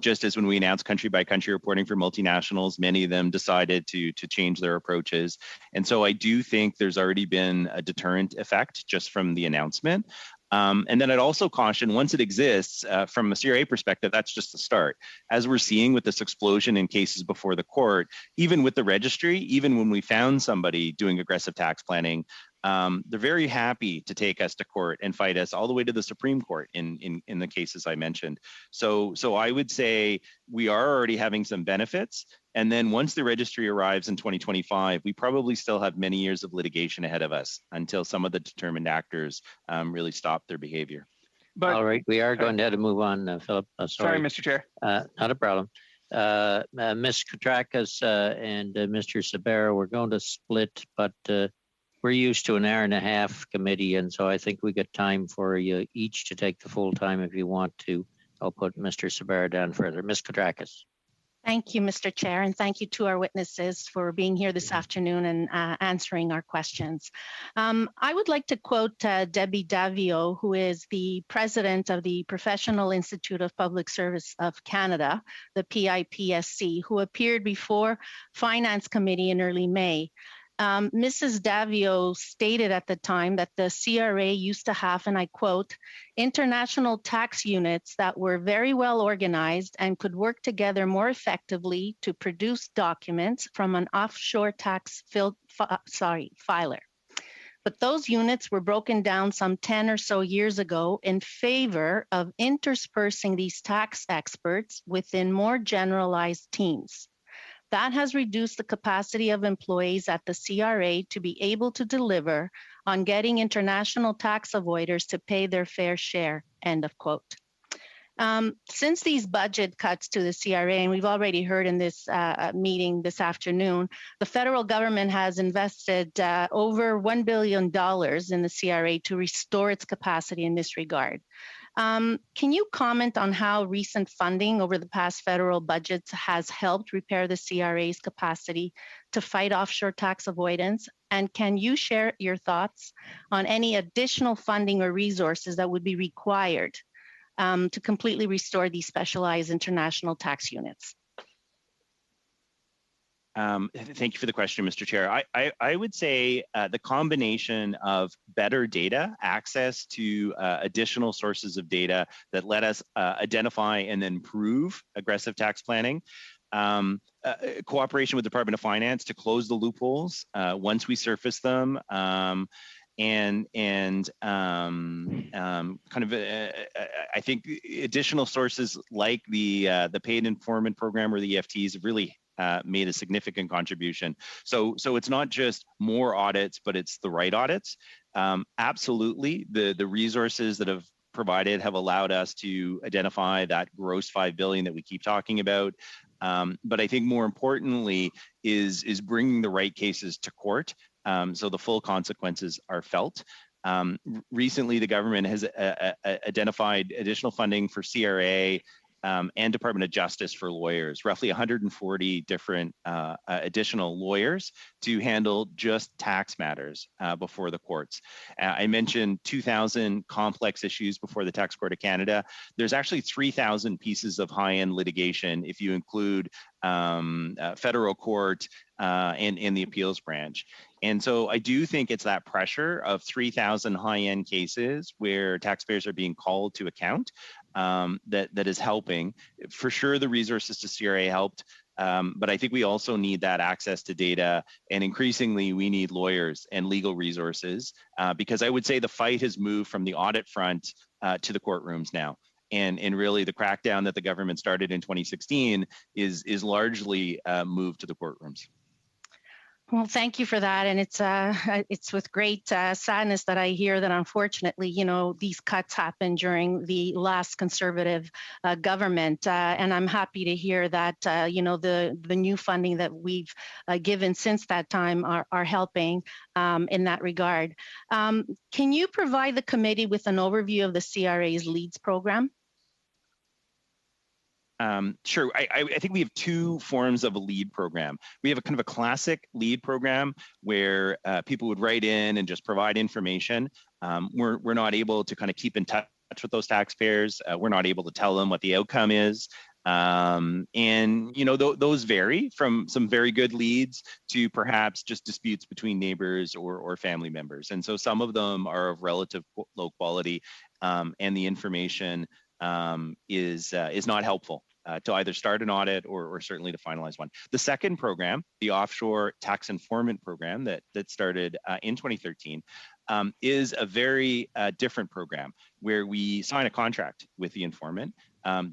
Just as when we announced country by country reporting for multinationals, many of them decided to change their approaches. And so I do think there's already been a deterrent effect just from the announcement. And then I'd also caution, once it exists, from a CRA perspective, that's just the start. As we're seeing with this explosion in cases before the court, even with the registry, even when we found somebody doing aggressive tax planning, they're very happy to take us to court and fight us all the way to the Supreme Court in the cases I mentioned. So I would say we are already having some benefits. And then once the registry arrives in 2025, we probably still have many years of litigation ahead of us until some of the determined actors really stop their behavior. But, all right, we are going to have to move on, Philip. Sorry, Mr. Chair. Not a problem. Ms. Katrakis and Mr. Sabera, we're going to split, but we're used to an hour and a half committee, and so I think we got time for you each to take the full time if you want to. I'll put Mr. Sabera down further. Ms. Katrakis. Thank you, Mr. Chair, and thank you to our witnesses for being here this afternoon and answering our questions. I would like to quote Debbie Davio, who is the president of the Professional Institute of Public Service of Canada, the PIPSC, who appeared before Finance Committee in early May. Mrs. Davio stated at the time that the CRA used to have, and I quote, international tax units that were very well organized and could work together more effectively to produce documents from an offshore tax filer. But those units were broken down some 10 or so years ago in favor of interspersing these tax experts within more generalized teams. That has reduced the capacity of employees at the CRA to be able to deliver on getting international tax avoiders to pay their fair share, end of quote. Since these budget cuts to the CRA, and we've already heard in this meeting this afternoon, the federal government has invested over $1 billion in the CRA to restore its capacity in this regard. Can you comment on how recent funding over the past federal budgets has helped repair the CRA's capacity to fight offshore tax avoidance? And can you share your thoughts on any additional funding or resources that would be required to completely restore these specialized international tax units? Thank you for the question, Mr. Chair. I would say the combination of better data, access to additional sources of data that let us identify and then prove aggressive tax planning, cooperation with the Department of Finance to close the loopholes once we surface them, I think additional sources like the paid informant program or the EFTs have really made a significant contribution. So it's not just more audits, but it's the right audits. Absolutely, the resources that have provided have allowed us to identify that gross $5 billion that we keep talking about. But I think more importantly is bringing the right cases to court, so the full consequences are felt. Recently, the government has identified additional funding for CRA and Department of Justice for lawyers, roughly 140 different additional lawyers to handle just tax matters before the courts. I mentioned 2,000 complex issues before the Tax Court of Canada. There's actually 3,000 pieces of high-end litigation if you include federal court and the appeals branch. And so I do think it's that pressure of 3,000 high-end cases where taxpayers are being called to account that is helping. For sure, the resources to CRA helped, but I think we also need that access to data, and increasingly we need lawyers and legal resources because I would say the fight has moved from the audit front to the courtrooms now. And really the crackdown that the government started in 2016 is largely moved to the courtrooms. Well, thank you for that. And it's with great sadness that I hear that unfortunately, you know, these cuts happened during the last Conservative government. And I'm happy to hear that, you know, the new funding that we've given since that time are helping in that regard. Can you provide the committee with an overview of the CRA's LEADS program? Sure. I think we have two forms of a LEAD program. We have a kind of a classic LEAD program where people would write in and just provide information. We're not able to kind of keep in touch with those taxpayers. We're not able to tell them what the outcome is. And, you know, those vary from some very good leads to perhaps just disputes between neighbors or family members. And so some of them are of relative low quality and the information is not helpful to either start an audit or certainly to finalize one. The second program, the offshore tax informant program that started in 2013, is a very different program where we sign a contract with the informant.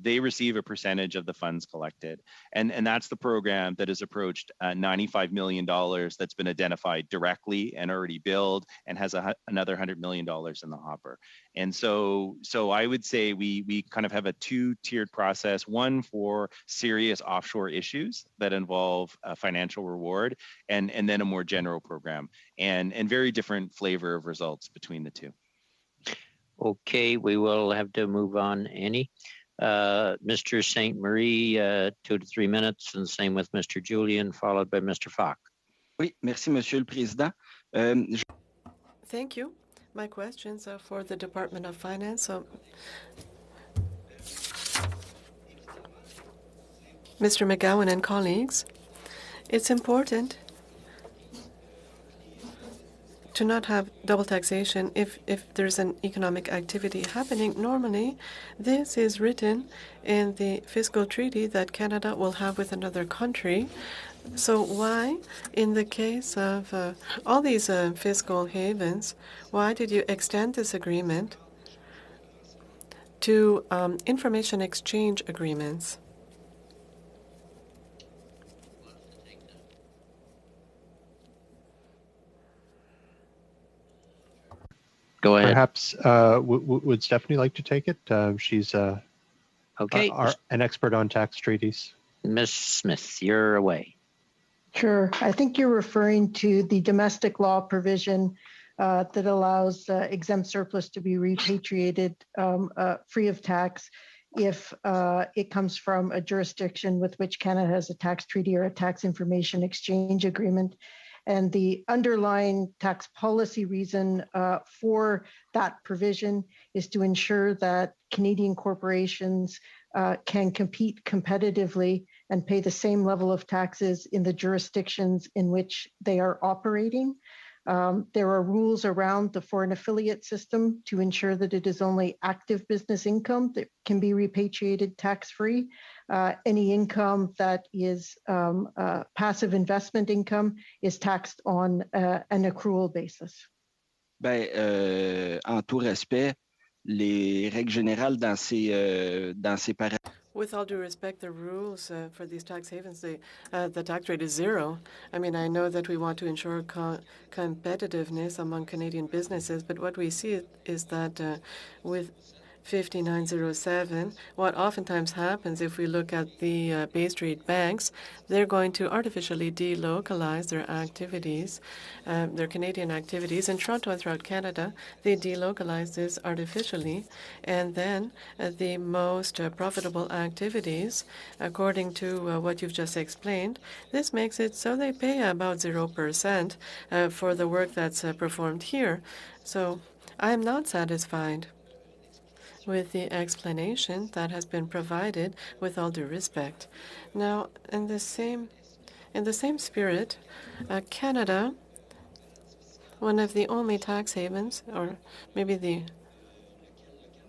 They receive a percentage of the funds collected. And that's the program that has approached $95 million that's been identified directly and already billed and has another $100 million in the hopper. And so I would say we kind of have a two-tiered process, one for serious offshore issues that involve financial reward, and then a more general program, and very different flavor of results between the two. Okay, we will have to move on, Annie. Mr. St. Marie, 2 to 3 minutes, and same with Mr. Julian, followed by Mr. Falk. Oui, merci, Monsieur le Président. Thank you. My questions are for the Department of Finance. Mr. McGowan and colleagues, it's important to not have double taxation if there's an economic activity happening. Normally, this is written in the fiscal treaty that Canada will have with another country. So why, in the case of all these fiscal havens, why did you extend this agreement to information exchange agreements? Go ahead. Perhaps would Stephanie like to take it? She's okay. An expert on tax treaties. Ms. Smith, you're away. Sure. I think you're referring to the domestic law provision that allows exempt surplus to be repatriated free of tax if it comes from a jurisdiction with which Canada has a tax treaty or a tax information exchange agreement. And the underlying tax policy reason for that provision is to ensure that Canadian corporations can compete competitively and pay the same level of taxes in the jurisdictions in which they are operating. There are rules around the foreign affiliate system to ensure that it is only active business income that can be repatriated tax-free. Any income that is passive investment income is taxed on an accrual basis. En tout respect, les règles générales dans ces paradis. With all due respect, the rules for these tax havens, the tax rate is zero. I mean, I know that we want to ensure competitiveness among Canadian businesses, but what we see is that with 5907, what oftentimes happens if we look at the Bay Street banks, they're going to artificially delocalize their activities, their Canadian activities. In Toronto and throughout Canada, they delocalize this artificially. And then the most profitable activities, according to what you've just explained, this makes it so they pay about 0% for the work that's performed here. So I am not satisfied with the explanation that has been provided, with all due respect. Now, in the same spirit, Canada, one of the only tax havens, or maybe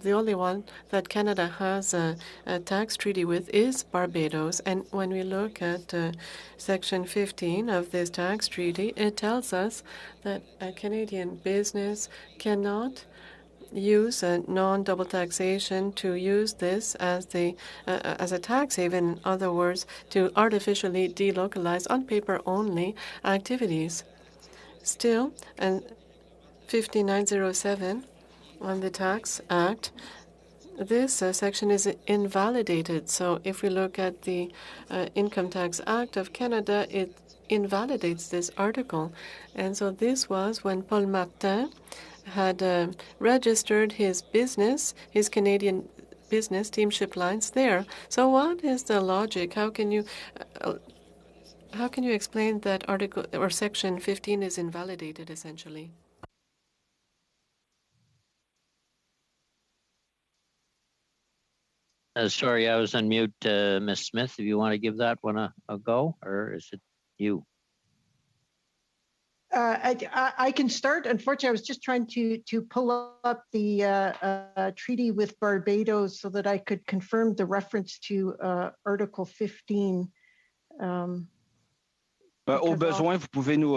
the only one that Canada has a tax treaty with, is Barbados. And when we look at Section 15 of this tax treaty, it tells us that a Canadian business cannot use a non-double taxation to use this as a tax haven, in other words, to artificially delocalize on paper only activities. Still, and 5907 on the Tax Act, this section is invalidated. So if we look at the Income Tax Act of Canada, it invalidates this article. And so this was when Paul Martin had registered his business, his Canadian business, Steamship Lines, there. So what is the logic? How can you explain that article or Section 15 is invalidated, essentially? Sorry, I was on mute, Ms. Smith. If you want to give that one a go, or is it you? I can start. Unfortunately, I was just trying to pull up the treaty with Barbados so that I could confirm the reference to Article 15. Au besoin, vous pouvez nous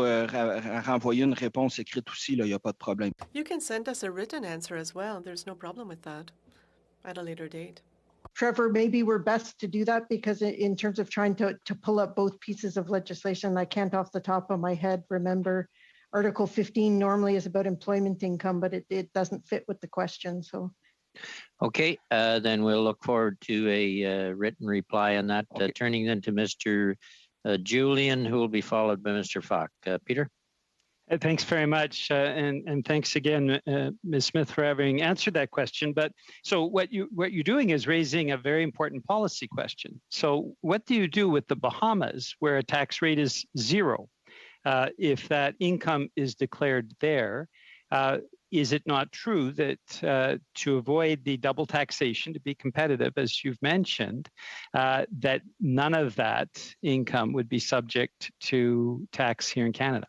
renvoyer une réponse écrite aussi, il n'y a pas de problème. You can send us a written answer as well. There's no problem with that at a later date. Trevor, maybe we're best to do that because in terms of trying to pull up both pieces of legislation, I can't off the top of my head remember. Article 15 normally is about employment income, but it doesn't fit with the question. So, okay, then we'll look forward to a written reply on that. Okay. Turning then to Mr. Julian, who will be followed by Mr. Falk. Peter? Thanks very much, and thanks again, Ms. Smith, for having answered that question. But so what you're doing is raising a very important policy question. So what do you do with the Bahamas, where a tax rate is 0? If that income is declared there, is it not true that to avoid the double taxation, to be competitive, as you've mentioned, that none of that income would be subject to tax here in Canada?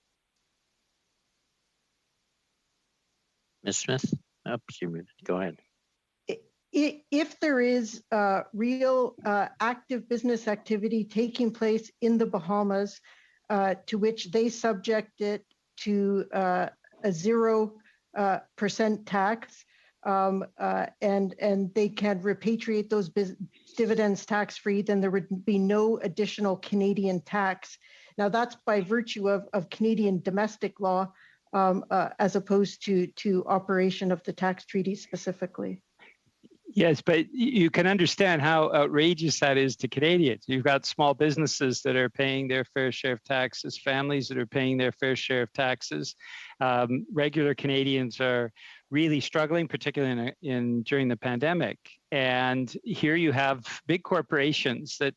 Ms. Smith? Oops, you're muted. Go ahead. If there is real active business activity taking place in the Bahamas, to which they subject it to a 0% tax, and they can repatriate those dividends tax-free, then there would be no additional Canadian tax. Now that's by virtue of Canadian domestic law, as opposed to operation of the tax treaty specifically. Yes, but you can understand how outrageous that is to Canadians. You've got small businesses that are paying their fair share of taxes, families that are paying their fair share of taxes. Regular Canadians are really struggling, particularly during the pandemic. And here you have big corporations that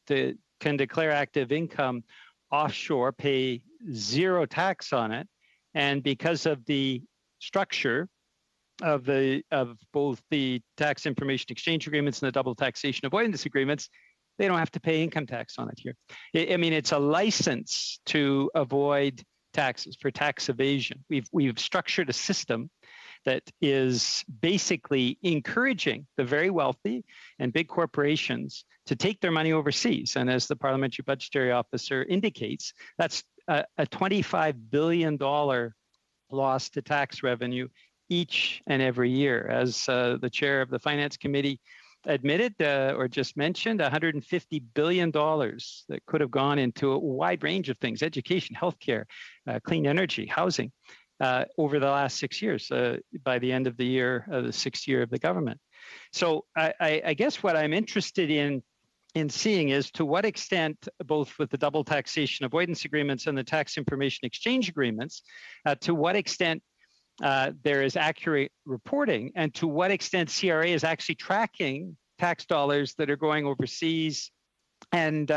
can declare active income offshore, pay 0 tax on it, and because of the structure of both the tax information exchange agreements and the double taxation avoidance agreements, they don't have to pay income tax on it here. I mean, it's a license to avoid taxes, for tax evasion. We've structured a system that is basically encouraging the very wealthy and big corporations to take their money overseas. And as the Parliamentary Budgetary Officer indicates, that's a $25 billion loss to tax revenue each and every year. As the chair of the Finance Committee admitted or just mentioned, $150 billion that could have gone into a wide range of things: education, healthcare, clean energy, housing, over the last 6 years, by the end of the year, the 6th year of the government. So I guess what I'm interested in seeing is to what extent, both with the double taxation avoidance agreements and the tax information exchange agreements, to what extent there is accurate reporting, and to what extent CRA is actually tracking tax dollars that are going overseas and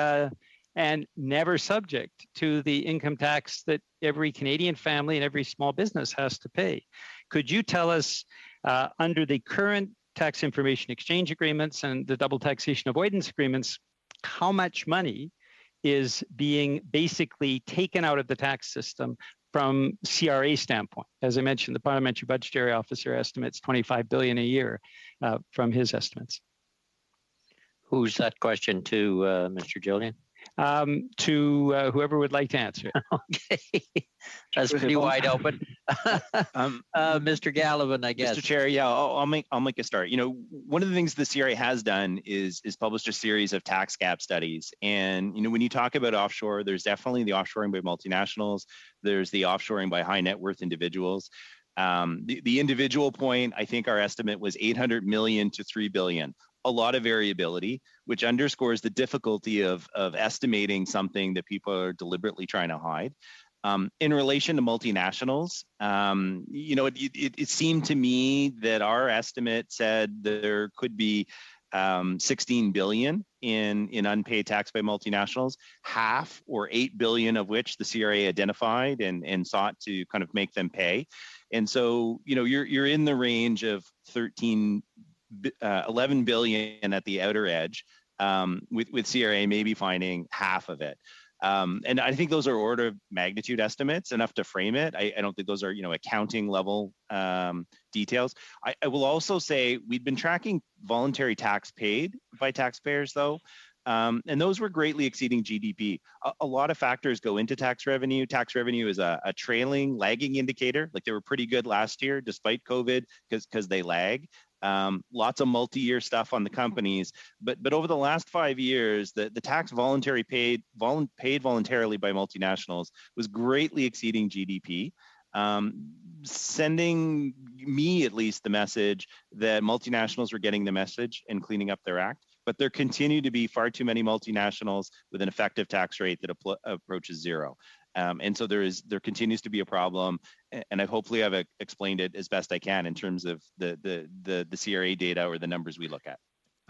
never subject to the income tax that every Canadian family and every small business has to pay. Could you tell us, under the current tax information exchange agreements and the double taxation avoidance agreements, how much money is being basically taken out of the tax system from CRA standpoint? As I mentioned, the Parliamentary Budgetary Officer estimates $25 billion a year from his estimates. Who's that question to, Mr. Jillian? To whoever would like to answer it. Okay, that's pretty wide open. Mr. Gallivan, I guess. Mr. Chair, yeah, I'll make a start. You know, one of the things the CRA has done is published a series of tax gap studies. And you know, when you talk about offshore, there's definitely the offshoring by multinationals. There's the offshoring by high net worth individuals. The individual point, I think our estimate was 800 million to 3 billion. A lot of variability, which underscores the difficulty of estimating something that people are deliberately trying to hide. In relation to multinationals, you know, it seemed to me that our estimate said there could be 16 billion in unpaid tax by multinationals, half or 8 billion of which the CRA identified and sought to kind of make them pay. And so, you know, you're in the range of 11 billion at the outer edge, with CRA maybe finding half of it. And I think those are order of magnitude estimates, enough to frame it. I don't think those are, you know, accounting level details. I will also say we've been tracking voluntary tax paid by taxpayers though. And those were greatly exceeding GDP. A lot of factors go into tax revenue. Tax revenue is a trailing, lagging indicator. Like they were pretty good last year despite COVID because they lag. Lots of multi-year stuff on the companies, but over the last 5 years, the tax paid voluntarily by multinationals was greatly exceeding GDP, sending me at least the message that multinationals were getting the message and cleaning up their act. But there continue to be far too many multinationals with an effective tax rate that approaches zero. And so there continues to be a problem, and hopefully I've explained it as best I can in terms of the CRA data or the numbers we look at.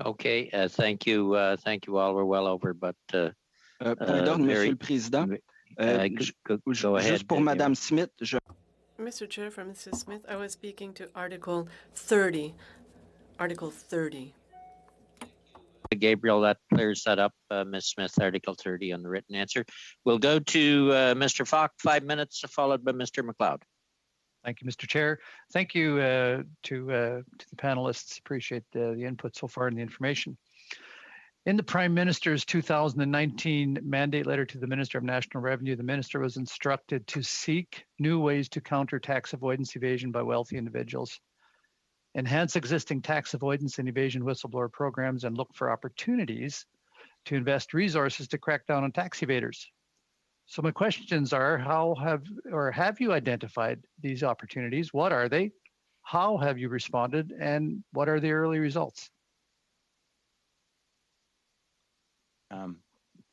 Okay, thank you all. We're well over, but Pardon, Monsieur le Président. Go ahead. Juste pour Madame Smith. Mr. Chair, for Mrs. Smith, I was speaking to Article 30. Article 30. Gabriel, that clears that up. Ms. Smith, Article 30 on the written answer. We'll go to Mr. Falk, 5 minutes, followed by Mr. McLeod. Thank you, Mr. Chair. Thank you to the panelists. Appreciate the input so far and the information. In the Prime Minister's 2019 mandate letter to the Minister of National Revenue, the Minister was instructed to seek new ways to counter tax avoidance evasion by wealthy individuals, enhance existing tax avoidance and evasion whistleblower programs, and look for opportunities to invest resources to crack down on tax evaders. So my questions are, have you identified these opportunities? What are they? How have you responded? And what are the early results?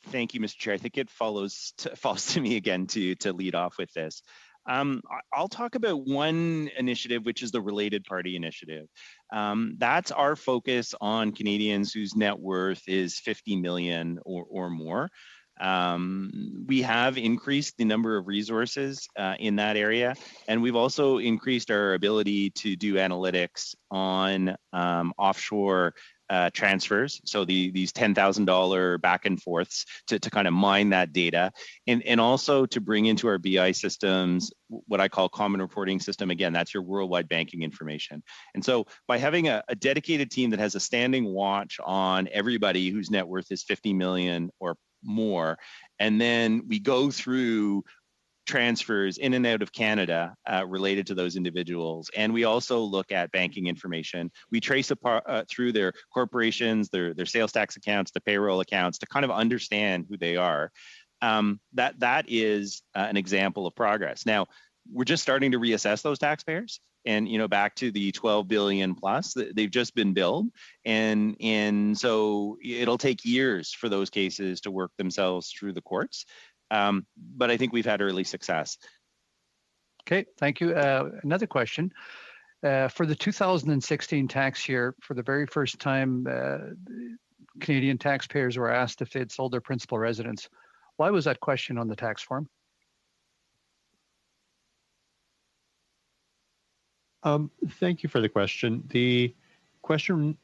Thank you, Mr. Chair. I think it falls to me again to lead off with this. I'll talk about one initiative, which is the Related Party Initiative. That's our focus on Canadians whose net worth is 50 million or more. We have increased the number of resources in that area, and we've also increased our ability to do analytics on offshore transfers. So these $10,000 back and forths to kind of mine that data, and also to bring into our BI systems what I call common reporting system. Again, that's your worldwide banking information. And so by having a dedicated team that has a standing watch on everybody whose net worth is 50 million or more, and then we go through transfers in and out of Canada related to those individuals. And we also look at banking information. We trace through their corporations, their sales tax accounts, the payroll accounts, to kind of understand who they are. That is an example of progress. Now, we're just starting to reassess those taxpayers. And back to the 12 billion plus, they've just been billed, and so it'll take years for those cases to work themselves through the courts. But I think we've had early success. Okay, thank you. Another question. For the 2016 tax year, for the very first time, Canadian taxpayers were asked if they'd sold their principal residence. Why was that question on the tax form? Thank you for the question. The question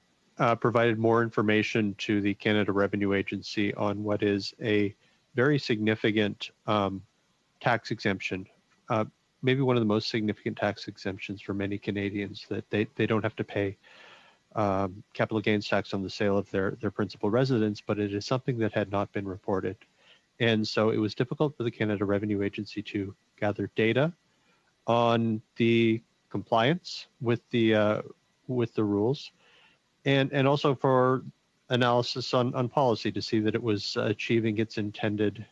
provided more information to the Canada Revenue Agency on what is a very significant tax exemption, maybe one of the most significant tax exemptions for many Canadians, that they don't have to pay capital gains tax on the sale of their principal residence, but it is something that had not been reported. And so it was difficult for the Canada Revenue Agency to gather data on the compliance with the rules, and also for analysis on policy to see that it was achieving its intended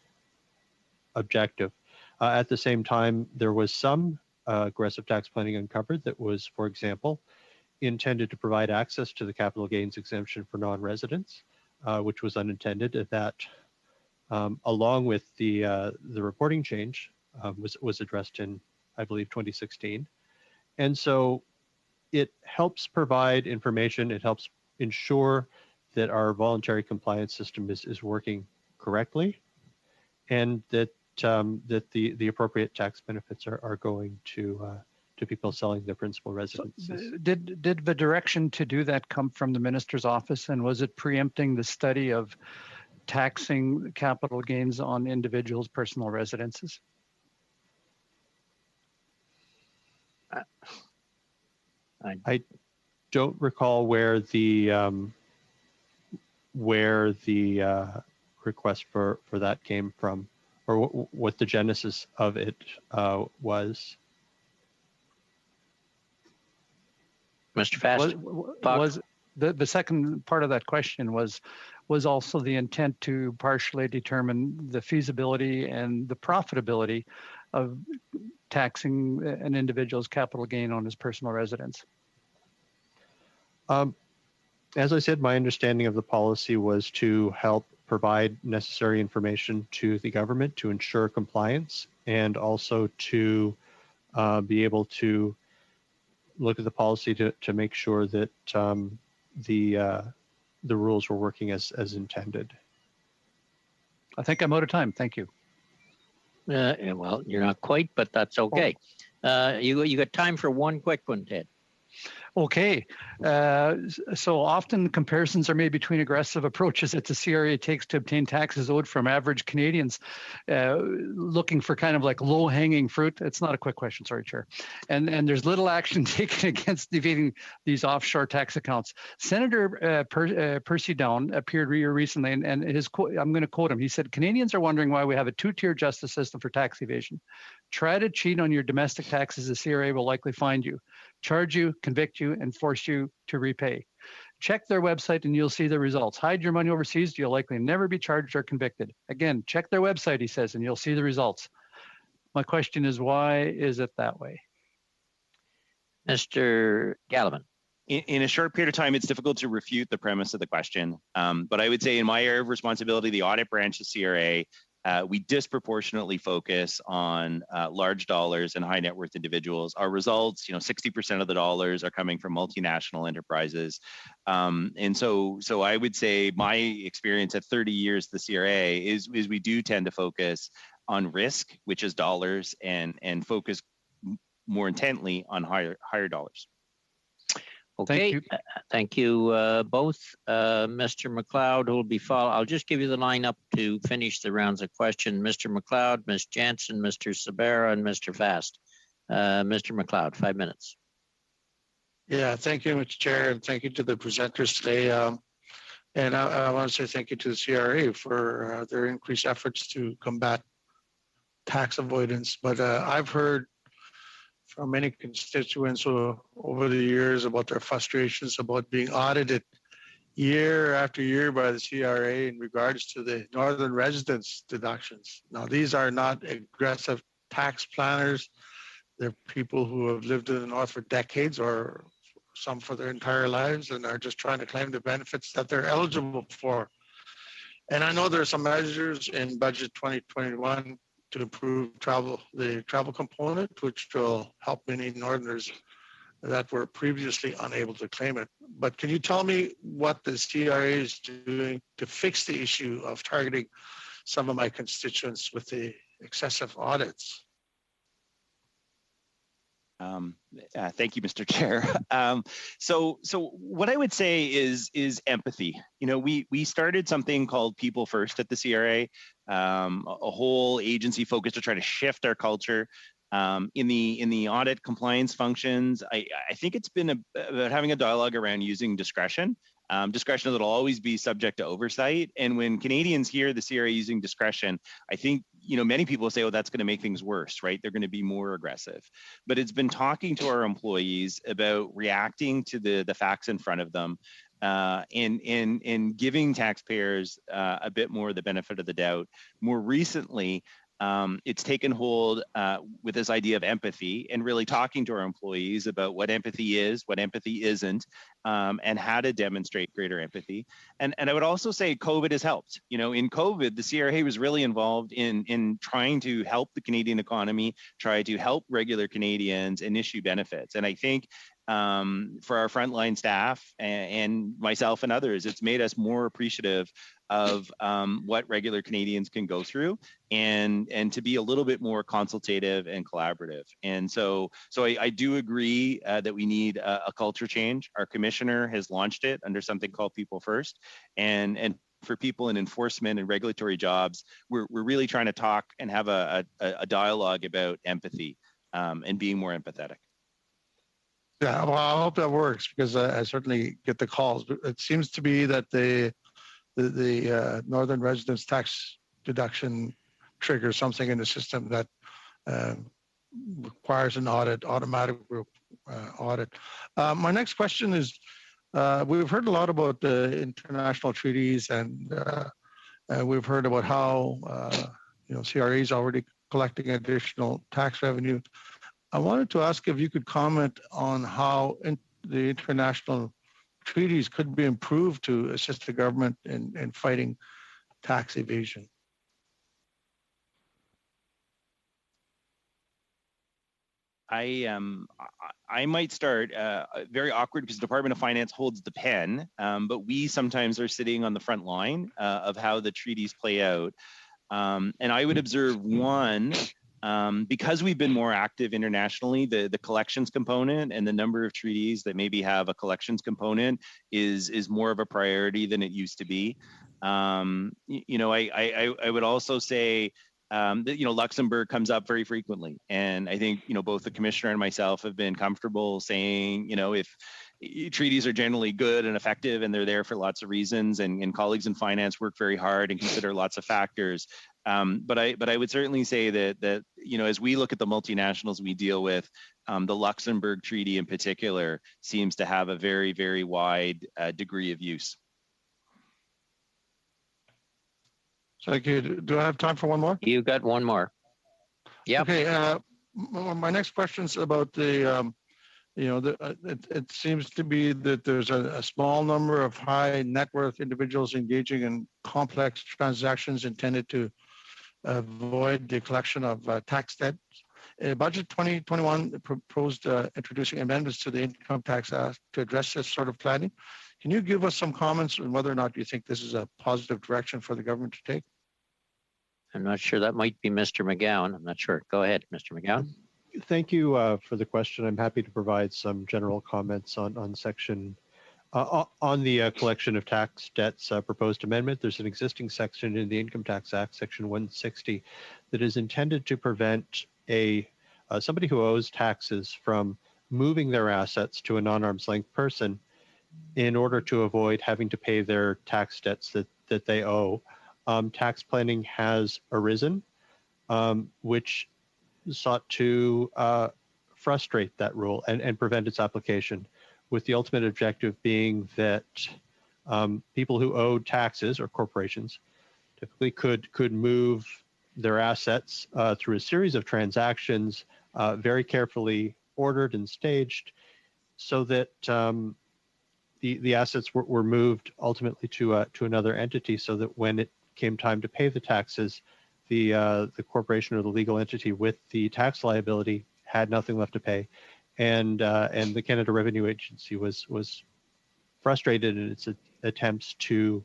objective. At the same time, there was some aggressive tax planning uncovered that was, for example, intended to provide access to the capital gains exemption for non-residents, which was unintended. That, along with the reporting change, was addressed in, I believe, 2016. And so it helps provide information. It helps ensure that our voluntary compliance system is working correctly, and that the appropriate tax benefits are going to people selling their principal residences. So did the direction to do that come from the minister's office, and was it preempting the study of taxing capital gains on individuals' personal residences? I don't recall where the request for that came from, or what the genesis of it was. Mr. Fast, was the second part of that question was also the intent to partially determine the feasibility and the profitability of taxing an individual's capital gain on his personal residence? As I said, my understanding of the policy was to help provide necessary information to the government to ensure compliance, and also to be able to look at the policy to make sure that the rules were working as intended. I think I'm out of time. Thank you. Well, you're not quite, but that's okay. You got time for one quick one, Ted. Okay, so often comparisons are made between aggressive approaches that the CRA takes to obtain taxes owed from average Canadians, looking for kind of like low-hanging fruit. It's not a quick question, sorry, Chair. And there's little action taken against defeating these offshore tax accounts. Senator Percy Down appeared here recently, and his quote, I'm going to quote him. He said, "Canadians are wondering why we have a two-tier justice system for tax evasion. Try to cheat on your domestic taxes, the CRA will likely find you, charge you, convict you, and force you to repay. Check their website and you'll see the results. Hide your money overseas, you'll likely never be charged or convicted." Again, check their website, he says, and you'll see the results. My question is, why is it that way? Mr. Gallivan. In a short period of time, it's difficult to refute the premise of the question. But I would say in my area of responsibility, the audit branch of CRA, we disproportionately focus on large dollars and high net worth individuals. Our results, 60% of the dollars are coming from multinational enterprises. And so I would say my experience at 30 years at the CRA is we do tend to focus on risk, which is dollars, and focus more intently on higher dollars. Okay, thank you both. Mr. McLeod, who will be followed. I'll just give you the lineup to finish the rounds of question. Mr. McLeod, Ms. Jansen, Mr. Sabera, and Mr. Fast. Mr. McLeod, 5 minutes. Yeah, thank you, Mr. Chair, and thank you to the presenters today. And I want to say thank you to the CRA for their increased efforts to combat tax avoidance. But I've heard from many constituents over the years about their frustrations about being audited year after year by the CRA in regards to the northern residence deductions. Now, these are not aggressive tax planners. They're people who have lived in the north for decades or some for their entire lives and are just trying to claim the benefits that they're eligible for. And I know there are some measures in budget 2021 to improve the travel component, which will help many Northerners that were previously unable to claim it. But can you tell me what the CRA is doing to fix the issue of targeting some of my constituents with the excessive audits? Thank you, Mr. Chair. So what I would say is empathy. We started something called People First at the CRA, a whole agency focused to try to shift our culture. In the audit compliance functions, I think it's been about having a dialogue around using discretion. Discretion that'll always be subject to oversight. And when Canadians hear the CRA using discretion, I think many people say, "Oh, that's going to make things worse," right? They're going to be more aggressive. But it's been talking to our employees about reacting to the facts in front of them, and giving taxpayers a bit more the benefit of the doubt. More recently, it's taken hold with this idea of empathy and really talking to our employees about what empathy is, what empathy isn't, and how to demonstrate greater empathy. And I would also say COVID has helped. In COVID, the CRA was really involved in trying to help the Canadian economy, try to help regular Canadians and issue benefits. And I think for our frontline staff and myself and others, it's made us more appreciative of what regular Canadians can go through, and to be a little bit more consultative and collaborative. And so I do agree that we need a culture change. Our commissioner has launched it under something called People First, and for people in enforcement and regulatory jobs, we're really trying to talk and have a dialogue about empathy and being more empathetic. Yeah, well, I hope that works, because I certainly get the calls. But it seems to be that the northern residence tax deduction triggers something in the system that requires an automatic audit. My next question is, we've heard a lot about international treaties, and we've heard about how CRA is already collecting additional tax revenue. I wanted to ask if you could comment on how the international treaties could be improved to assist the government in fighting tax evasion. I might start very awkward because the Department of Finance holds the pen, but we sometimes are sitting on the front line of how the treaties play out. And I would observe, one, Because we've been more active internationally, the collections component and the number of treaties that maybe have a collections component is more of a priority than it used to be. I would also say that, Luxembourg comes up very frequently. And I think, both the commissioner and myself have been comfortable saying, if treaties are generally good and effective and they're there for lots of reasons, and colleagues in finance work very hard and consider lots of factors. But I would certainly say that as we look at the multinationals we deal with, the Luxembourg Treaty in particular seems to have a very, very wide degree of use. Thank you. Do I have time for one more? You got one more. Yeah. Okay. My next question is about the, it seems to be that there's a small number of high net worth individuals engaging in complex transactions intended to avoid the collection of tax debt. Budget 2021 proposed introducing amendments to the Income Tax Act to address this sort of planning. Can you give us some comments on whether or not you think this is a positive direction for the government to take? I'm not sure. That might be Mr. McGowan. I'm not sure. Go ahead, Mr. McGowan. Thank you for the question. I'm happy to provide some general comments on section on the collection of tax debts proposed amendment. There's an existing section in the Income Tax Act, section 160, that is intended to prevent somebody who owes taxes from moving their assets to a non-arm's length person in order to avoid having to pay their tax debts that they owe. Tax planning has arisen, which sought to frustrate that rule and prevent its application, with the ultimate objective being that people who owed taxes, or corporations, typically could move their assets through a series of transactions, very carefully ordered and staged, so that the assets were moved ultimately to another entity, so that when it came time to pay the taxes, the corporation or the legal entity with the tax liability had nothing left to pay, and the Canada Revenue Agency was frustrated in its attempts to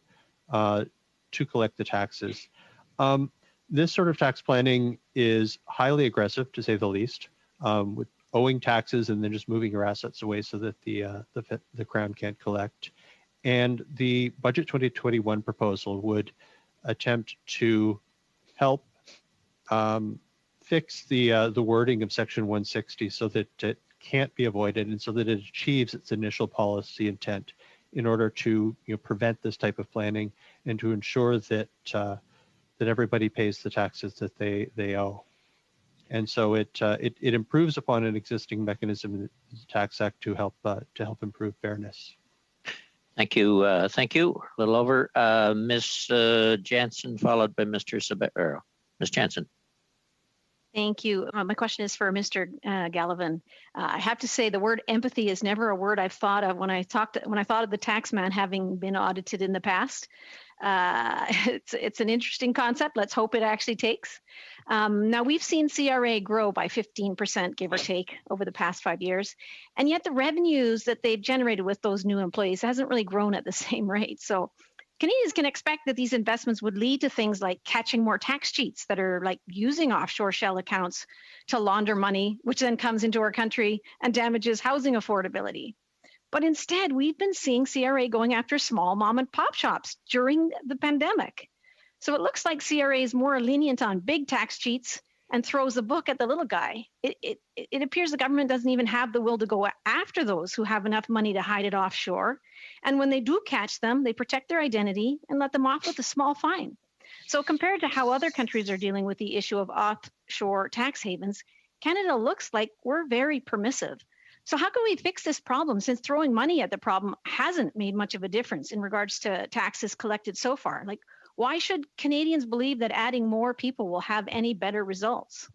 collect the taxes. This sort of tax planning is highly aggressive, to say the least, with owing taxes and then just moving your assets away so that the Crown can't collect. And the Budget 2021 proposal would attempt to help fix the wording of Section 160 so that it can't be avoided, and so that it achieves its initial policy intent in order to prevent this type of planning and to ensure that that everybody pays the taxes that they owe. And so it improves upon an existing mechanism in the Tax Act to help improve fairness. Thank you. Thank you. A little over. Ms. Jansen, followed by Mr. Sabero. Ms. Jansen. Thank you. My question is for Mr. Gallivan. I have to say the word empathy is never a word I've thought of when I thought of the tax man having been audited in the past. It's an interesting concept. Let's hope it actually takes. Now, we've seen CRA grow by 15%, give or take, over the past 5 years. And yet the revenues that they've generated with those new employees hasn't really grown at the same rate. So Canadians can expect that these investments would lead to things like catching more tax cheats that are like using offshore shell accounts to launder money, which then comes into our country and damages housing affordability. But instead, we've been seeing CRA going after small mom and pop shops during the pandemic. So it looks like CRA is more lenient on big tax cheats and throws the book at the little guy. It appears the government doesn't even have the will to go after those who have enough money to hide it offshore. And when they do catch them, they protect their identity and let them off with a small fine. So compared to how other countries are dealing with the issue of offshore tax havens, Canada looks like we're very permissive. So how can we fix this problem, since throwing money at the problem hasn't made much of a difference in regards to taxes collected so far? Like, why should Canadians believe that adding more people will have any better results?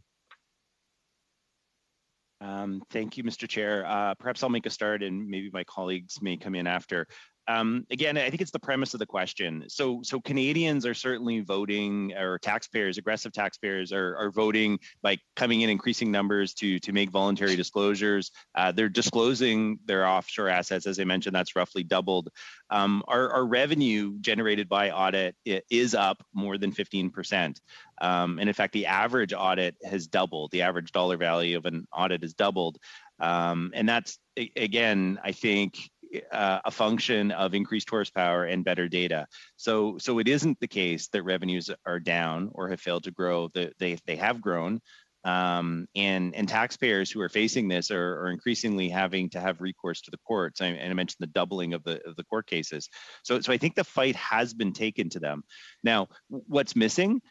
Thank you, Mr. Chair. Perhaps I'll make a start and maybe my colleagues may come in after. Again, I think it's the premise of the question. So Canadians are certainly voting, or taxpayers, aggressive taxpayers are voting by coming in increasing numbers to make voluntary disclosures. They're disclosing their offshore assets. As I mentioned, that's roughly doubled. Our revenue generated by audit is up more than 15%. And in fact, the average audit has doubled. The average dollar value of an audit has doubled. And that's, again, I think, a function of increased horsepower and better data. So it isn't the case that revenues are down or have failed to grow. They have grown. And taxpayers who are facing this are increasingly having to have recourse to the courts. And I mentioned the doubling of the court cases. So I think the fight has been taken to them. Now, what's missing?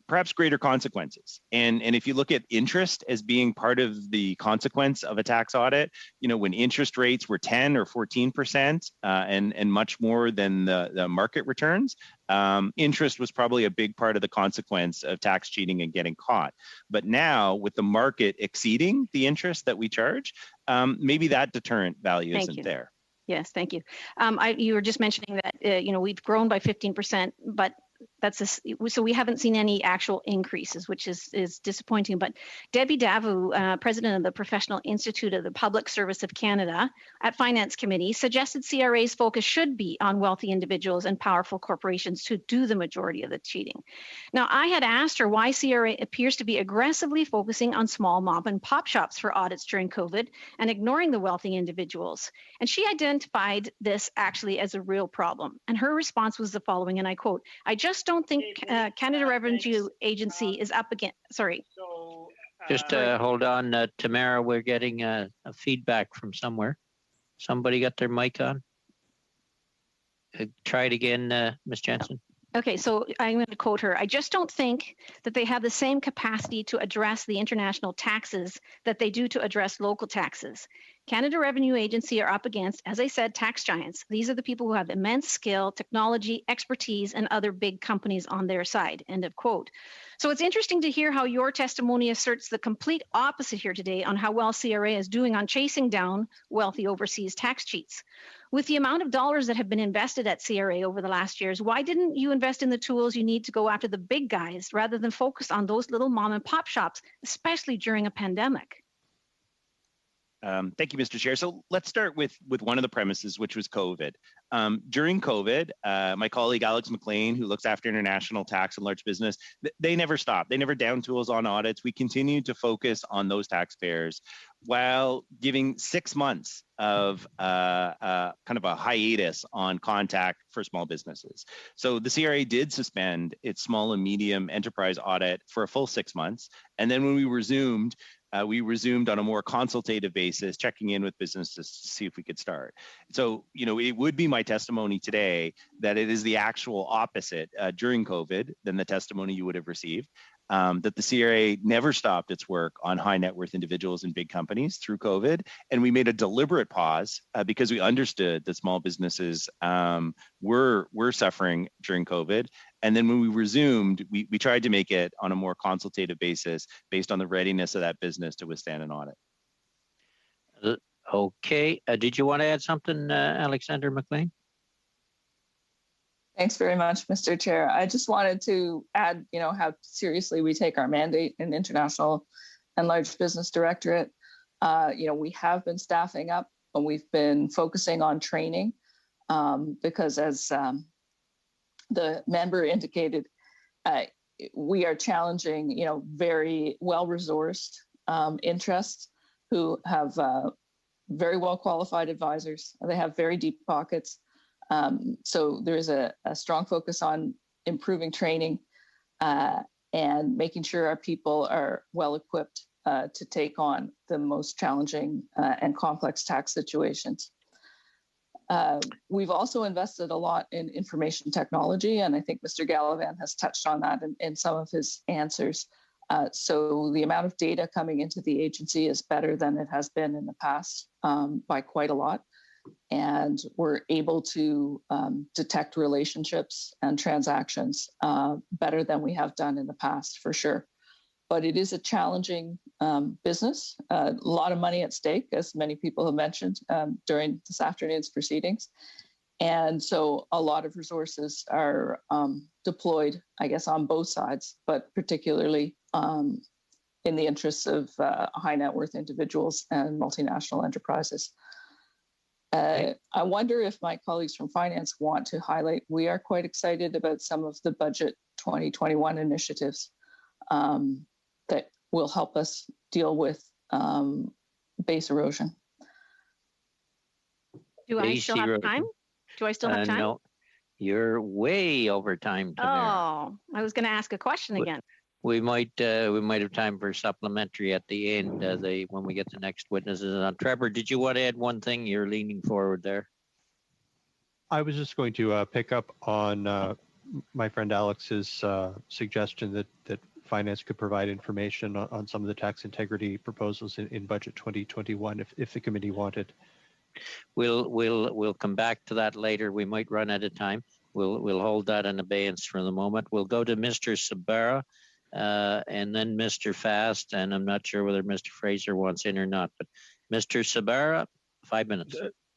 Perhaps greater consequences. And if you look at interest as being part of the consequence of a tax audit, when interest rates were 10 or 14% and much more than the market returns, interest was probably a big part of the consequence of tax cheating and getting caught. But now, with the market exceeding the interest that we charge, maybe that deterrent value isn't there. Yes, thank you. You were just mentioning that we've grown by 15%, but so we haven't seen any actual increases, which is disappointing. But Debbie Davu, president of the Professional Institute of the Public Service of Canada at Finance Committee, suggested CRA's focus should be on wealthy individuals and powerful corporations to do the majority of the cheating. Now, I had asked her why CRA appears to be aggressively focusing on small mom and pop shops for audits during COVID and ignoring the wealthy individuals. And she identified this actually as a real problem. And her response was the following, and I quote, "I just don't think Canada Revenue Agency is up against," sorry. Just hold on, Tamara, we're getting a feedback from somewhere. Somebody got their mic on? Try it again, Ms. Jensen. Okay, so I'm going to quote her. "I just don't think that they have the same capacity to address the international taxes that they do to address local taxes. Canada Revenue Agency are up against, as I said, tax giants. These are the people who have immense skill, technology, expertise, and other big companies on their side," end of quote. So it's interesting to hear how your testimony asserts the complete opposite here today on how well CRA is doing on chasing down wealthy overseas tax cheats. With the amount of dollars that have been invested at CRA over the last years, why didn't you invest in the tools you need to go after the big guys rather than focus on those little mom and pop shops, especially during a pandemic? Thank you, Mr. Chair. So let's start with one of the premises, which was COVID. During COVID, my colleague Alex McLean, who looks after international tax and large business, they never stopped. They never down tools on audits. We continued to focus on those taxpayers while giving 6 months of kind of a hiatus on contact for small businesses. So the CRA did suspend its small and medium enterprise audit for a full 6 months. And then when we resumed on a more consultative basis, checking in with businesses to see if we could start. So, it would be my testimony today that it is the actual opposite during COVID than the testimony you would have received. That the CRA never stopped its work on high net worth individuals and big companies through COVID. And we made a deliberate pause because we understood that small businesses were suffering during COVID. And then when we resumed, we tried to make it on a more consultative basis based on the readiness of that business to withstand an audit. Okay. Did you want to add something, Alexander McLean? Thanks very much, Mr. Chair. I just wanted to add, how seriously we take our mandate in International and Large Business Directorate. We have been staffing up, and we've been focusing on training because, as the member indicated, we are challenging, very well-resourced interests who have very well-qualified advisors. They have very deep pockets. So there is a strong focus on improving training and making sure our people are well equipped to take on the most challenging and complex tax situations. We've also invested a lot in information technology, and I think Mr. Gallivan has touched on that in some of his answers. So the amount of data coming into the agency is better than it has been in the past by quite a lot. And we're able to detect relationships and transactions better than we have done in the past, for sure. But it is a challenging business, a lot of money at stake, as many people have mentioned during this afternoon's proceedings. And so a lot of resources are deployed, I guess, on both sides, but particularly in the interests of high net worth individuals and multinational enterprises. I wonder if my colleagues from finance want to highlight, we are quite excited about some of the budget 2021 initiatives that will help us deal with base erosion. Do I still have time? Do I still have time? No, you're way over time, Tamara. Oh, I was going to ask a question again. We might have time for supplementary at the end when we get the next witnesses on. Trevor, did you want to add one thing? You're leaning forward there. I was just going to pick up on my friend Alex's suggestion that finance could provide information on some of the tax integrity proposals in budget 2021 if the committee wanted. We'll come back to that later. We might run out of time. We'll hold that in abeyance for the moment. We'll go to Mr. Sabara and then Mr. Fast, and I'm not sure whether Mr. Fraser wants in or not, but Mr. Sabara, 5 minutes.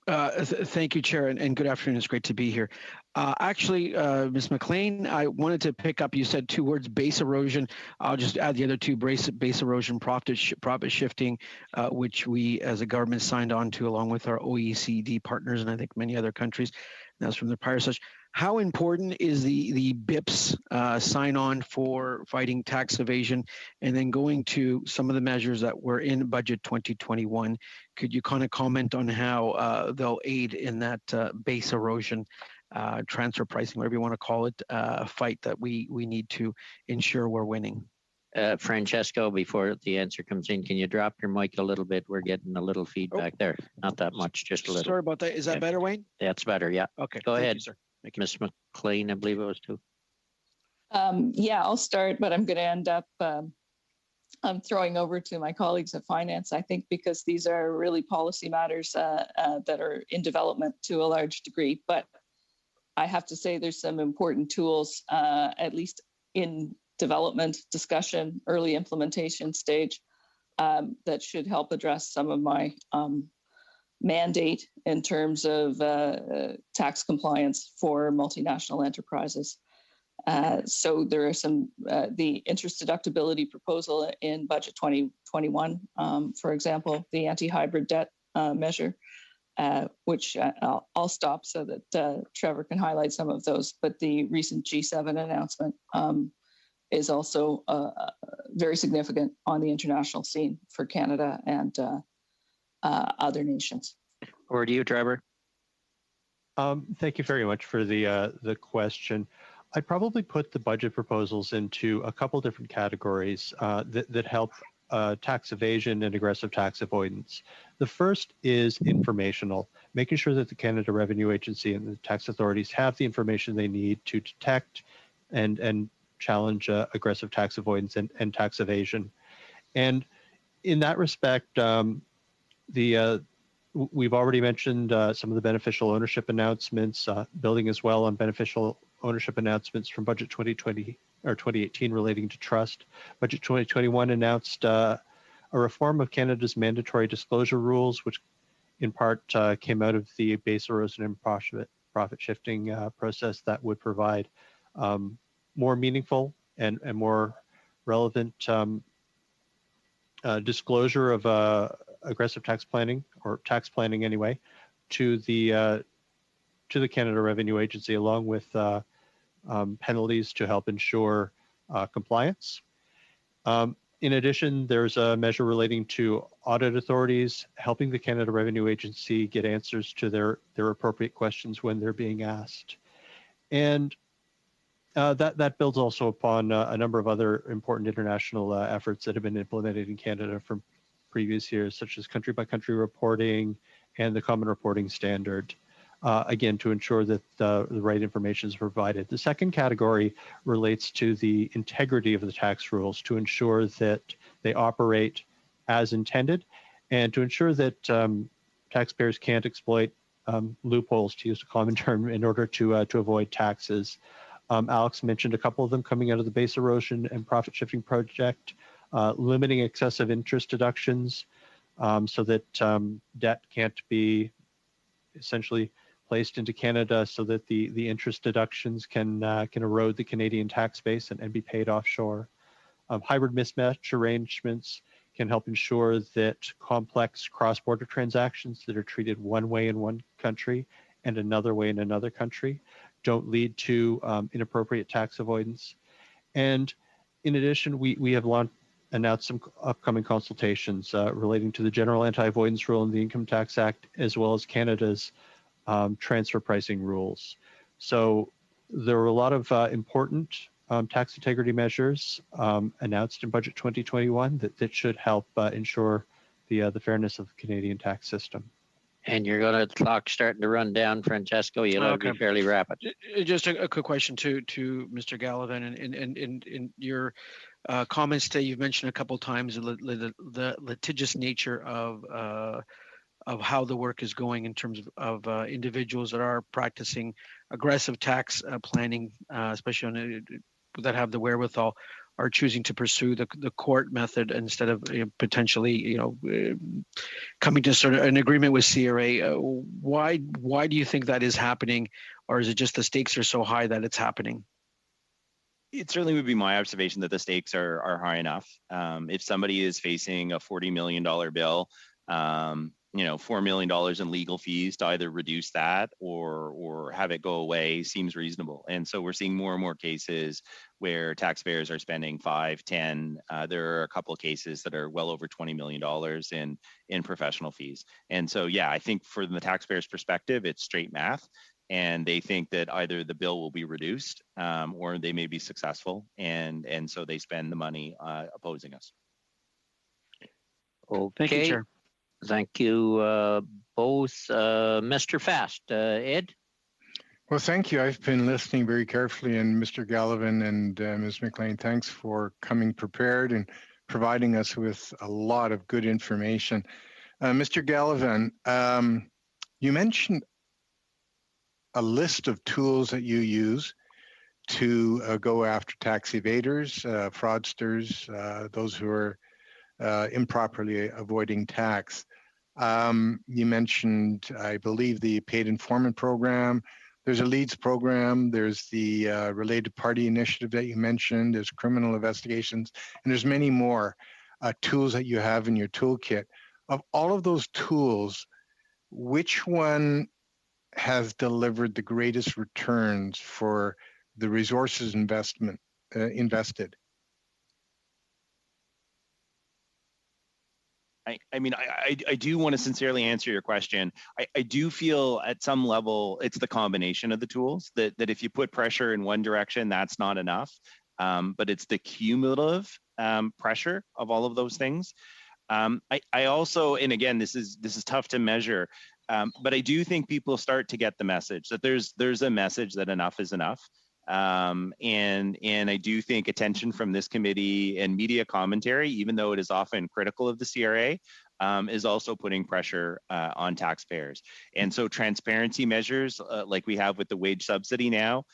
Thank you, Chair, and good afternoon. It's great to be here. Actually, Ms. McLean, I wanted to pick up, you said two words, base erosion. I'll just add the other two, base erosion, profit shifting, which we as a government signed on to along with our OECD partners and I think many other countries. And that's from the prior session. How important is the BIPS sign on for fighting tax evasion? And then going to some of the measures that were in budget 2021, could you kind of comment on how they'll aid in that base erosion, transfer pricing, whatever you want to call it, fight that we need to ensure we're winning? Francesco, before the answer comes in, can you drop your mic a little bit? We're getting a little feedback there. Not that much, just a little. Sorry about that. Is that better, Wayne? That's better, yeah. Okay. Go ahead, you, sir. Ms. McLean, I believe it was too. Yeah, I'll start, but I'm going to end up throwing over to my colleagues at finance, I think, because these are really policy matters that are in development to a large degree. But I have to say there's some important tools, at least in development, discussion, early implementation stage, that should help address some of my mandate in terms of tax compliance for multinational enterprises. So there are some, the interest deductibility proposal in budget 2021, for example, the anti-hybrid debt measure, which I'll stop so that Trevor can highlight some of those, but the recent G7 announcement is also very significant on the international scene for Canada and other nations. Over to you, Trevor. Thank you very much for the question. I'd probably put the budget proposals into a couple different categories that help tax evasion and aggressive tax avoidance. The first is informational, making sure that the Canada Revenue Agency and the tax authorities have the information they need to detect and challenge aggressive tax avoidance and tax evasion. And in that respect, we've already mentioned some of the beneficial ownership announcements, building as well on beneficial ownership announcements from budget 2020 or 2018 relating to trust. Budget 2021 announced a reform of Canada's mandatory disclosure rules, which in part came out of the base erosion and profit shifting process that would provide more meaningful and more relevant disclosure of aggressive tax planning, or tax planning anyway, to the Canada Revenue Agency, along with penalties to help ensure compliance. In addition, there's a measure relating to audit authorities, helping the Canada Revenue Agency get answers to their appropriate questions when they're being asked. And that builds also upon a number of other important international efforts that have been implemented in Canada from previous years, such as country-by-country reporting and the Common Reporting Standard, again, to ensure that the right information is provided. The second category relates to the integrity of the tax rules, to ensure that they operate as intended and to ensure that taxpayers can't exploit loopholes, to use a common term, in order to avoid taxes. Alex mentioned a couple of them coming out of the base erosion and profit shifting project, limiting excessive interest deductions so that debt can't be essentially placed into Canada so that the interest deductions can erode the Canadian tax base and be paid offshore. Hybrid mismatch arrangements can help ensure that complex cross-border transactions that are treated one way in one country and another way in another country don't lead to inappropriate tax avoidance. And in addition, we have announced some upcoming consultations relating to the General Anti-Avoidance Rule in the Income Tax Act, as well as Canada's transfer pricing rules. So there are a lot of important tax integrity measures announced in Budget 2021 that should help ensure the fairness of the Canadian tax system. And you're going to clock starting to run down, Francesco. You'll have to be fairly rapid. Just a quick question to Mr. Gallivan, and in your comments today, you've mentioned a couple of times the litigious nature of how the work is going in terms of individuals that are practicing aggressive tax planning, especially that have the wherewithal, are choosing to pursue the court method instead of potentially, coming to sort of an agreement with CRA. Why do you think that is happening, or is it just the stakes are so high that it's happening? It certainly would be my observation that the stakes are high enough. If somebody is facing a $40 million bill, $4 million in legal fees to either reduce that or have it go away seems reasonable. And so we're seeing more and more cases where taxpayers are spending 5, 10. There are a couple of cases that are well over $20 million in professional fees. And so, yeah, I think from the taxpayer's perspective, it's straight math. And they think that either the bill will be reduced or they may be successful. And so they spend the money opposing us. Okay. Thank you, Chair. Thank you both. Mr. Fast, Ed? Well, thank you. I've been listening very carefully, and Mr. Gallivan and Ms. McLean, thanks for coming prepared and providing us with a lot of good information. Mr. Gallivan, you mentioned a list of tools that you use to go after tax evaders, fraudsters, those who are improperly avoiding tax. You mentioned, I believe, the paid informant program. There's a LEADS program. There's the related party initiative that you mentioned. There's criminal investigations, and there's many more tools that you have in your toolkit. Of all of those tools, which one has delivered the greatest returns for the resources invested? I do want to sincerely answer your question. I do feel at some level it's the combination of the tools that if you put pressure in one direction, that's not enough. But it's the cumulative pressure of all of those things. I also, and again, this is tough to measure, but I do think people start to get the message that there's a message that enough is enough. And I do think attention from this committee and media commentary, even though it is often critical of the CRA, is also putting pressure on taxpayers. And so transparency measures like we have with the wage subsidy now,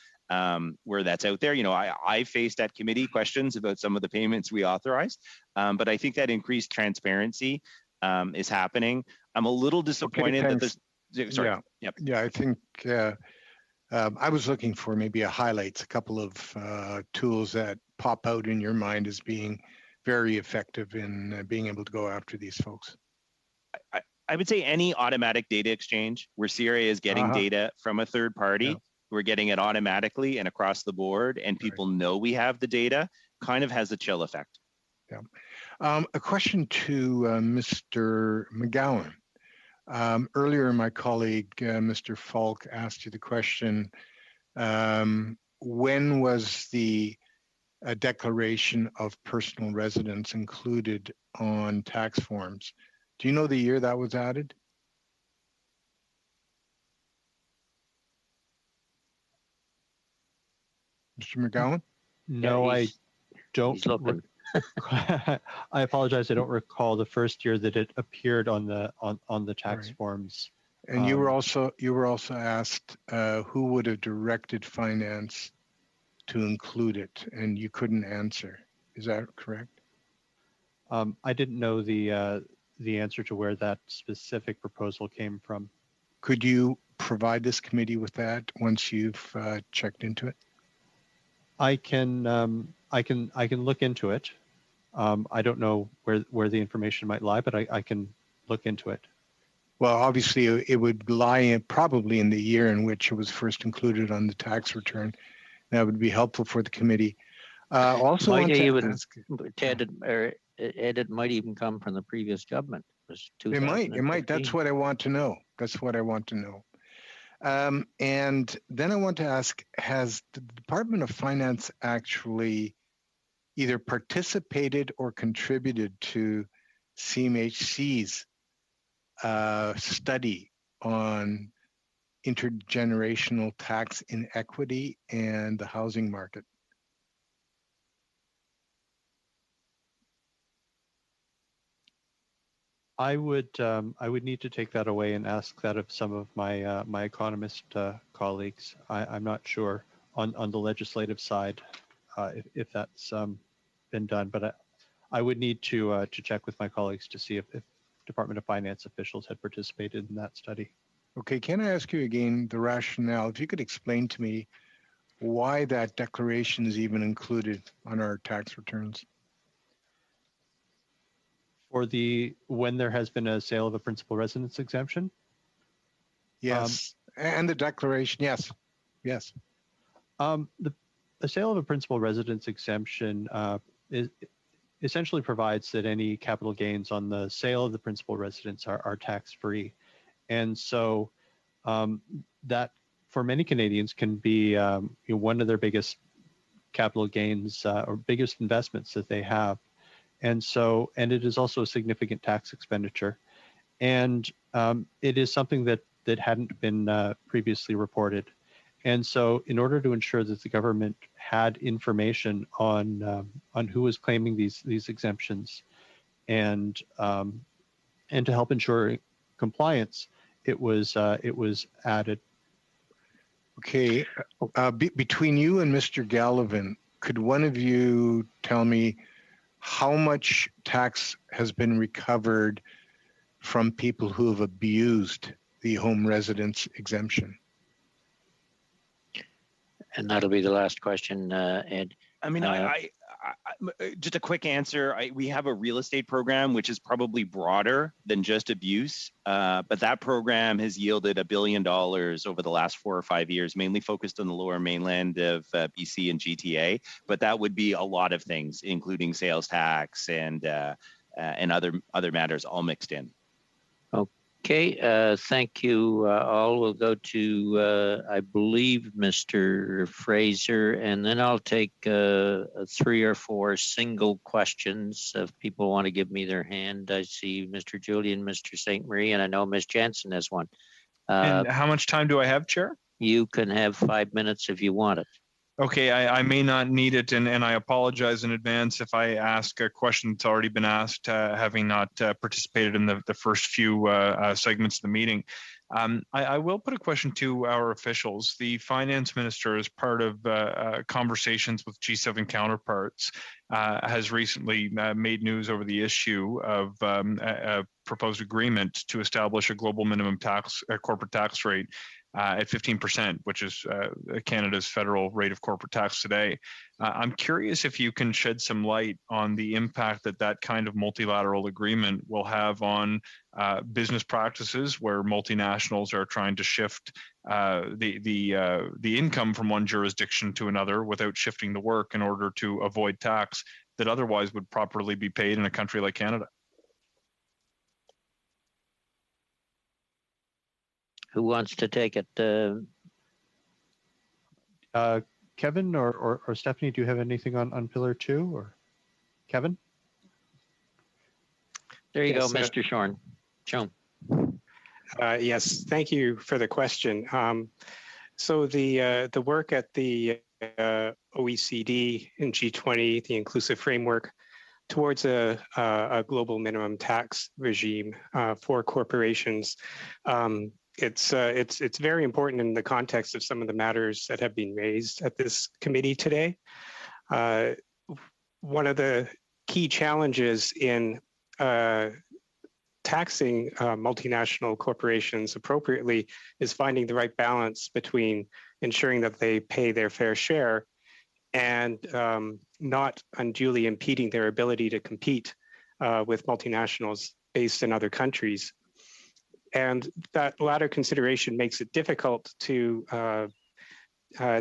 where that's out there. I faced at committee questions about some of the payments we authorized, but I think that increased transparency is happening. I'm a little disappointed that this. Sorry. Yeah. Yep. Yeah, I think I was looking for maybe a couple of tools that pop out in your mind as being very effective in being able to go after these folks. I would say any automatic data exchange where CRA is getting data from a third party, we're getting it automatically and across the board, and people know we have the data, kind of has a chill effect. Yeah. A question to Mr. McGowan. Earlier, my colleague, Mr. Falk, asked you the question, when was the declaration of personal residence included on tax forms? Do you know the year that was added? Mr. McGowan? No, I don't. I apologize. I don't recall the first year that it appeared on the tax forms. And you were also asked who would have directed finance to include it, and you couldn't answer. Is that correct? I didn't know the answer to where that specific proposal came from. Could you provide this committee with that once you've checked into it? I can look into it. I don't know where the information might lie, but I can look into it. Well, obviously, it would lie probably in the year in which it was first included on the tax return. That would be helpful for the committee. Also, might want to even ask, Ted, it might even come from the previous government. It was it might. That's 2015. what I want to know. That's what I want to know. And then I want to ask: has the Department of Finance actually either participated or contributed to CMHC's study on intergenerational tax inequity and the housing market? I would need to take that away and ask that of some of my my economist colleagues. I'm not sure on the legislative side if that's been done, but I would need to check with my colleagues to see if Department of Finance officials had participated in that study. Okay, can I ask you again the rationale? If you could explain to me why that declaration is even included on our tax returns. For when there has been a sale of a principal residence exemption? Yes, and the declaration, yes. The sale of a principal residence exemption essentially provides that any capital gains on the sale of the principal residence are tax-free. And so that for many Canadians can be one of their biggest capital gains or biggest investments that they have. And it is also a significant tax expenditure. And it is something that hadn't been previously reported. And so in order to ensure that the government had information on who was claiming these exemptions and to help ensure compliance, it was added. Okay, between you and Mr. Gallivan, could one of you tell me how much tax has been recovered from people who have abused the home residence exemption? And that'll be the last question, Ed. I mean, I just a quick answer. We have a real estate program, which is probably broader than just abuse. But that program has yielded $1 billion over the last 4 or 5 years, mainly focused on the lower mainland of BC and GTA. But that would be a lot of things, including sales tax and other matters all mixed in. Okay, thank you all. We'll go to, I believe, Mr. Fraser, and then I'll take 3 or 4 single questions if people want to give me their hand. I see Mr. Julian, Mr. St. Marie, and I know Ms. Jansen has one. And how much time do I have, Chair? You can have 5 minutes if you want it. Okay, I may not need it, and I apologize in advance if I ask a question that's already been asked, having not participated in the first few segments of the meeting. I will put a question to our officials. The finance minister, as part of conversations with G7 counterparts, has recently made news over the issue of a proposed agreement to establish a global minimum tax, corporate tax rate at 15%, which is Canada's federal rate of corporate tax today. I'm curious if you can shed some light on the impact that kind of multilateral agreement will have on business practices where multinationals are trying to shift the income from one jurisdiction to another without shifting the work in order to avoid tax that otherwise would properly be paid in a country like Canada. Who wants to take it? Kevin or Stephanie, do you have anything on Pillar 2? Or Kevin? There you Yes, go, Mr. Shorn. Sean. Yes, thank you for the question. So the work at the OECD and G20, the inclusive framework towards a global minimum tax regime for corporations, it's very important in the context of some of the matters that have been raised at this committee today. One of the key challenges in taxing multinational corporations appropriately is finding the right balance between ensuring that they pay their fair share and not unduly impeding their ability to compete with multinationals based in other countries. And that latter consideration makes it difficult to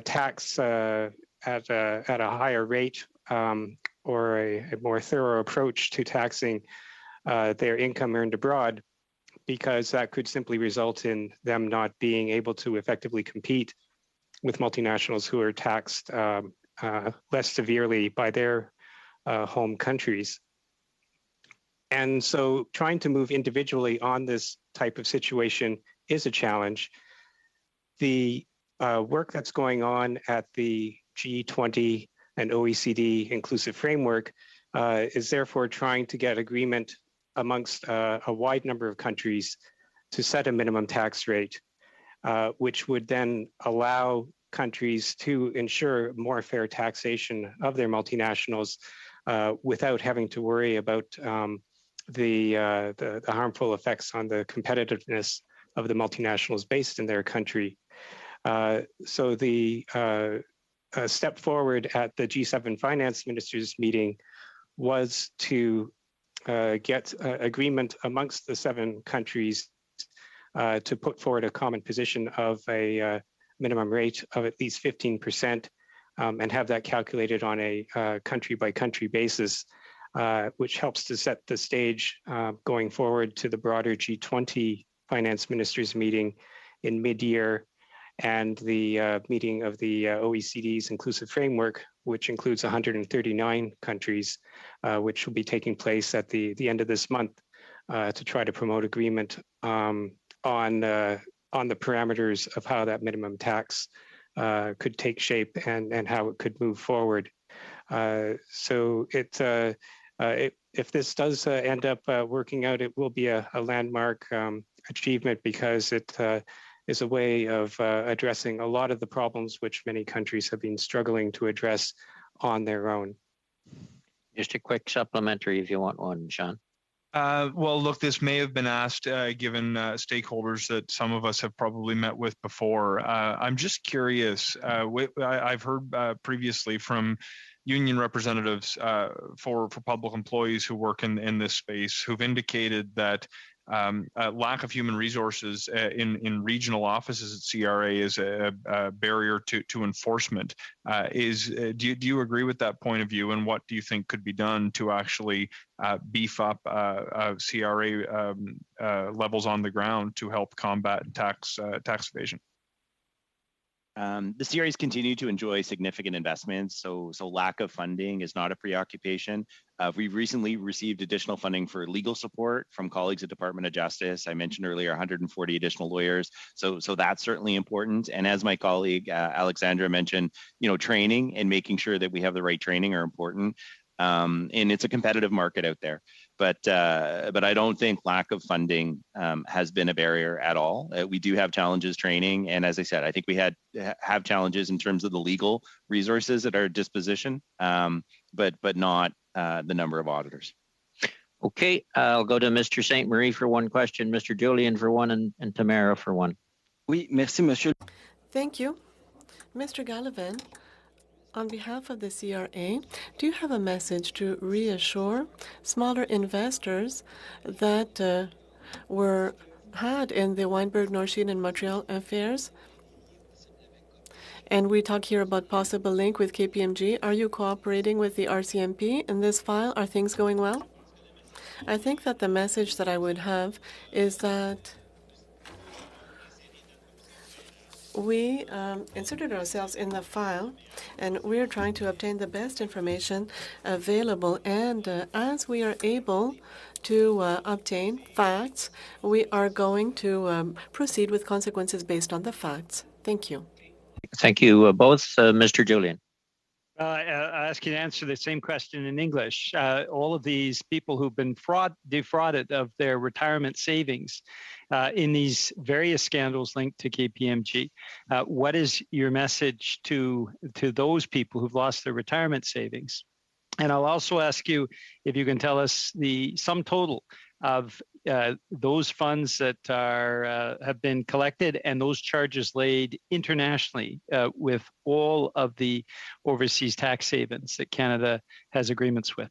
tax at a higher rate or a more thorough approach to taxing their income earned abroad, because that could simply result in them not being able to effectively compete with multinationals who are taxed less severely by their home countries. And so trying to move individually on this type of situation is a challenge. The work that's going on at the G20 and OECD inclusive framework is therefore trying to get agreement amongst a wide number of countries to set a minimum tax rate, which would then allow countries to ensure more fair taxation of their multinationals without having to worry about the harmful effects on the competitiveness of the multinationals based in their country. So the step forward at the G7 finance ministers meeting was to get agreement amongst the 7 countries to put forward a common position of a minimum rate of at least 15% and have that calculated on a country by country basis, which helps to set the stage going forward to the broader G20 finance ministers meeting in mid-year and the meeting of the OECD's inclusive framework, which includes 139 countries, which will be taking place at the end of this month to try to promote agreement on the parameters of how that minimum tax could take shape and how it could move forward. So if this does end up working out, it will be a landmark achievement because it is a way of addressing a lot of the problems which many countries have been struggling to address on their own. Just a quick supplementary if you want one, Sean. Well, look, this may have been asked given stakeholders that some of us have probably met with before. I'm just curious. I've heard previously from union representatives for public employees who work in this space who've indicated that lack of human resources in regional offices at CRA is a barrier to enforcement. Do you agree with that point of view, and what do you think could be done to actually beef up CRA levels on the ground to help combat tax evasion? The CRAs continue to enjoy significant investments, so lack of funding is not a preoccupation. We've recently received additional funding for legal support from colleagues at Department of Justice. I mentioned earlier 140 additional lawyers, so that's certainly important. And as my colleague Alexandra mentioned, training and making sure that we have the right training are important. And it's a competitive market out there. But I don't think lack of funding has been a barrier at all. We do have challenges training, and as I said, I think we have challenges in terms of the legal resources at our disposition, but not the number of auditors. Okay, I'll go to Mr. St. Marie for one question, Mr. Julian for one, and Tamara for one. Oui, merci, monsieur. Thank you. Mr. Gallivan, on behalf of the CRA, do you have a message to reassure smaller investors that were had in the Weinberg, Northshed, and Montreal affairs? And we talk here about possible link with KPMG. Are you cooperating with the RCMP in this file? Are things going well? I think that the message that I would have is that we inserted ourselves in the file, and we're trying to obtain the best information available. And as we are able to obtain facts, we are going to proceed with consequences based on the facts. Thank you. Thank you both. Mr. Julian. I'll ask you to answer the same question in English. All of these people who've been defrauded of their retirement savings in these various scandals linked to KPMG, what is your message to those people who've lost their retirement savings? And I'll also ask you if you can tell us the sum total of those funds that are have been collected and those charges laid internationally with all of the overseas tax havens that Canada has agreements with.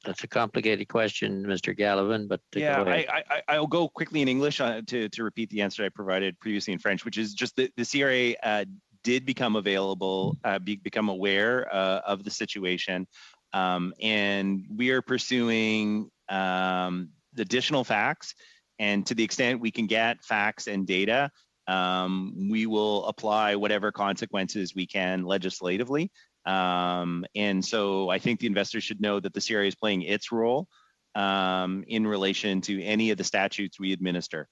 That's a complicated question, Mr. Gallivan, but yeah, go ahead. I'll go quickly in English to repeat the answer I provided previously in French, which is just the CRA did become available, become aware of the situation, and we are pursuing additional facts, and to the extent we can get facts and data, we will apply whatever consequences we can legislatively. And so I think the investors should know that the CRA is playing its role in relation to any of the statutes we administer.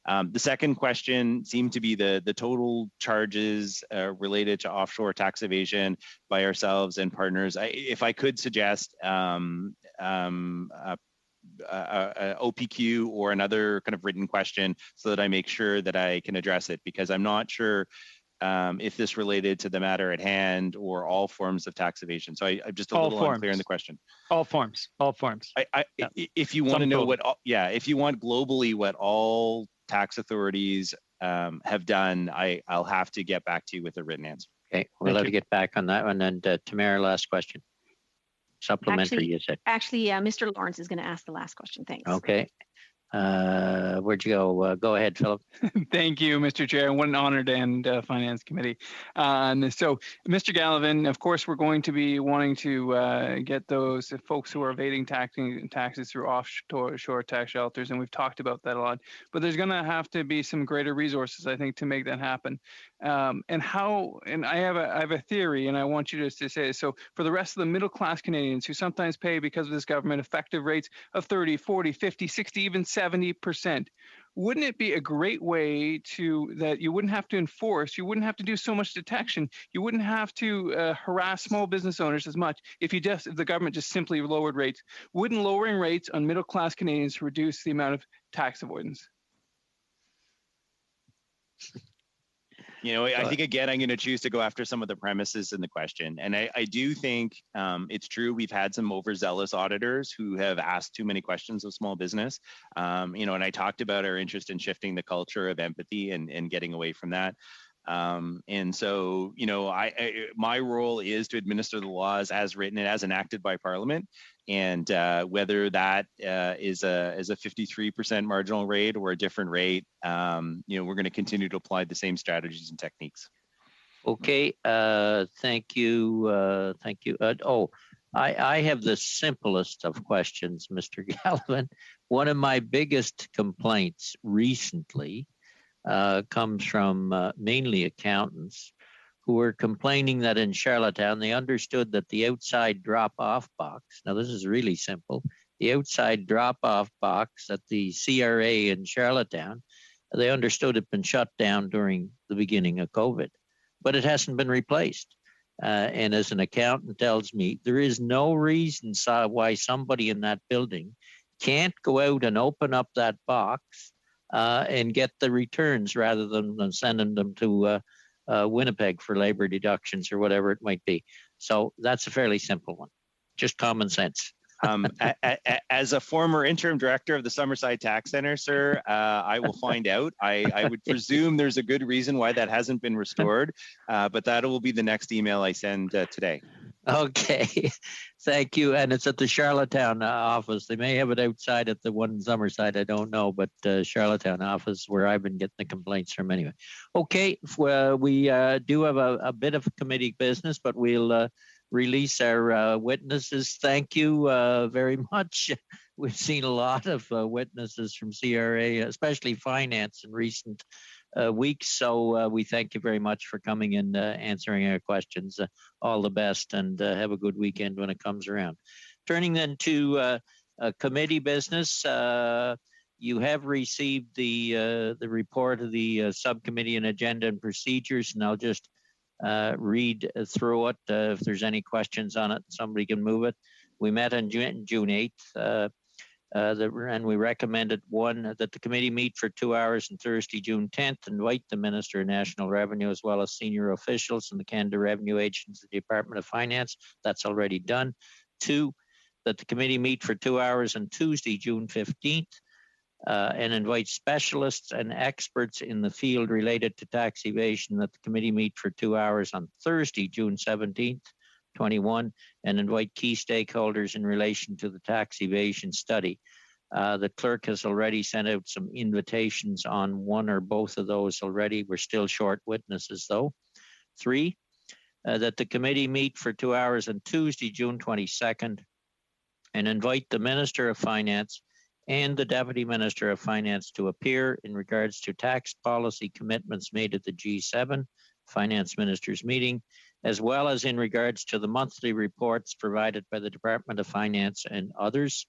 The second question seemed to be the total charges related to offshore tax evasion by ourselves and partners. If I could suggest OPQ or another kind of written question so that I make sure that I can address it, because I'm not sure if this related to the matter at hand or all forms of tax evasion. So I'm just a little unclear in the question. All forms. If you want to know if you want globally what all tax authorities have done, I'll have to get back to you with a written answer. Okay, we'll have to get back on that one. And Tamara, last question. Supplementary, you said. Actually, Mr. Lawrence is going to ask the last question. Thanks. Okay. Where'd you go? Go ahead, Philip. Thank you, Mr. Chair. What an honor to end Finance Committee. So, Mr. Gallivan, of course, we're going to be wanting to get those folks who are evading taxes through offshore tax shelters, and we've talked about that a lot. But there's going to have to be some greater resources, I think, to make that happen. And I have a theory, and I want you to say this. So, for the rest of the middle-class Canadians who sometimes pay because of this government effective rates of 30, 40, 50, 60, even 70%, wouldn't it be a great way that you wouldn't have to enforce, you wouldn't have to do so much detection, you wouldn't have to harass small business owners as much if the government just simply lowered rates? Wouldn't lowering rates on middle-class Canadians reduce the amount of tax avoidance? You know, I think, again, I'm going to choose to go after some of the premises in the question. And I do think it's true. We've had some overzealous auditors who have asked too many questions of small business. You know, and I talked about our interest in shifting the culture of empathy and getting away from that. And so, you know, my role is to administer the laws as written and as enacted by Parliament. And whether that is a 53% marginal rate or a different rate, you know, we're going to continue to apply the same strategies and techniques. Okay, thank you. Thank you. I have the simplest of questions, Mr. Gallivan. One of my biggest complaints recently comes from mainly accountants who were complaining that in Charlottetown, they understood that the outside drop-off box, now this is really simple, the outside drop-off box at the CRA in Charlottetown, they understood had been shut down during the beginning of COVID, but it hasn't been replaced. And as an accountant tells me, there is no reason why somebody in that building can't go out and open up that box and get the returns rather than sending them to Winnipeg for labor deductions or whatever it might be. So that's a fairly simple one, just common sense. As a former interim director of the Summerside Tax Center, sir, I will find out. I would presume there's a good reason why that hasn't been restored, but that will be the next email I send today. Okay, thank you. And it's at the Charlottetown office. They may have it outside at the one in Summerside, I don't know, but Charlottetown office where I've been getting the complaints from anyway. Okay, we do have a bit of committee business, but we'll release our witnesses. Thank you very much. We've seen a lot of witnesses from CRA, especially finance, in recent weeks. So we thank you very much for coming and answering our questions. All the best, and have a good weekend when it comes around. Turning then to committee business, you have received the report of the subcommittee on agenda and procedures, and I'll just read through it. If there's any questions on it, somebody can move it. We met on June 8th. And we recommended one, that the committee meet for 2 hours on Thursday, June 10th, invite the Minister of National Revenue as well as senior officials in the Canada Revenue Agency, the Department of Finance. That's already done. 2, that the committee meet for 2 hours on Tuesday, June 15th, and invite specialists and experts in the field related to tax evasion, that the committee meet for 2 hours on Thursday, June 17th, 21, and invite key stakeholders in relation to the tax evasion study. The clerk has already sent out some invitations on one or both of those already. We're still short witnesses though. 3, that the committee meet for 2 hours on Tuesday, June 22nd, and invite the Minister of Finance and the Deputy Minister of Finance to appear in regards to tax policy commitments made at the G7 Finance Ministers meeting, as well as in regards to the monthly reports provided by the Department of Finance and others.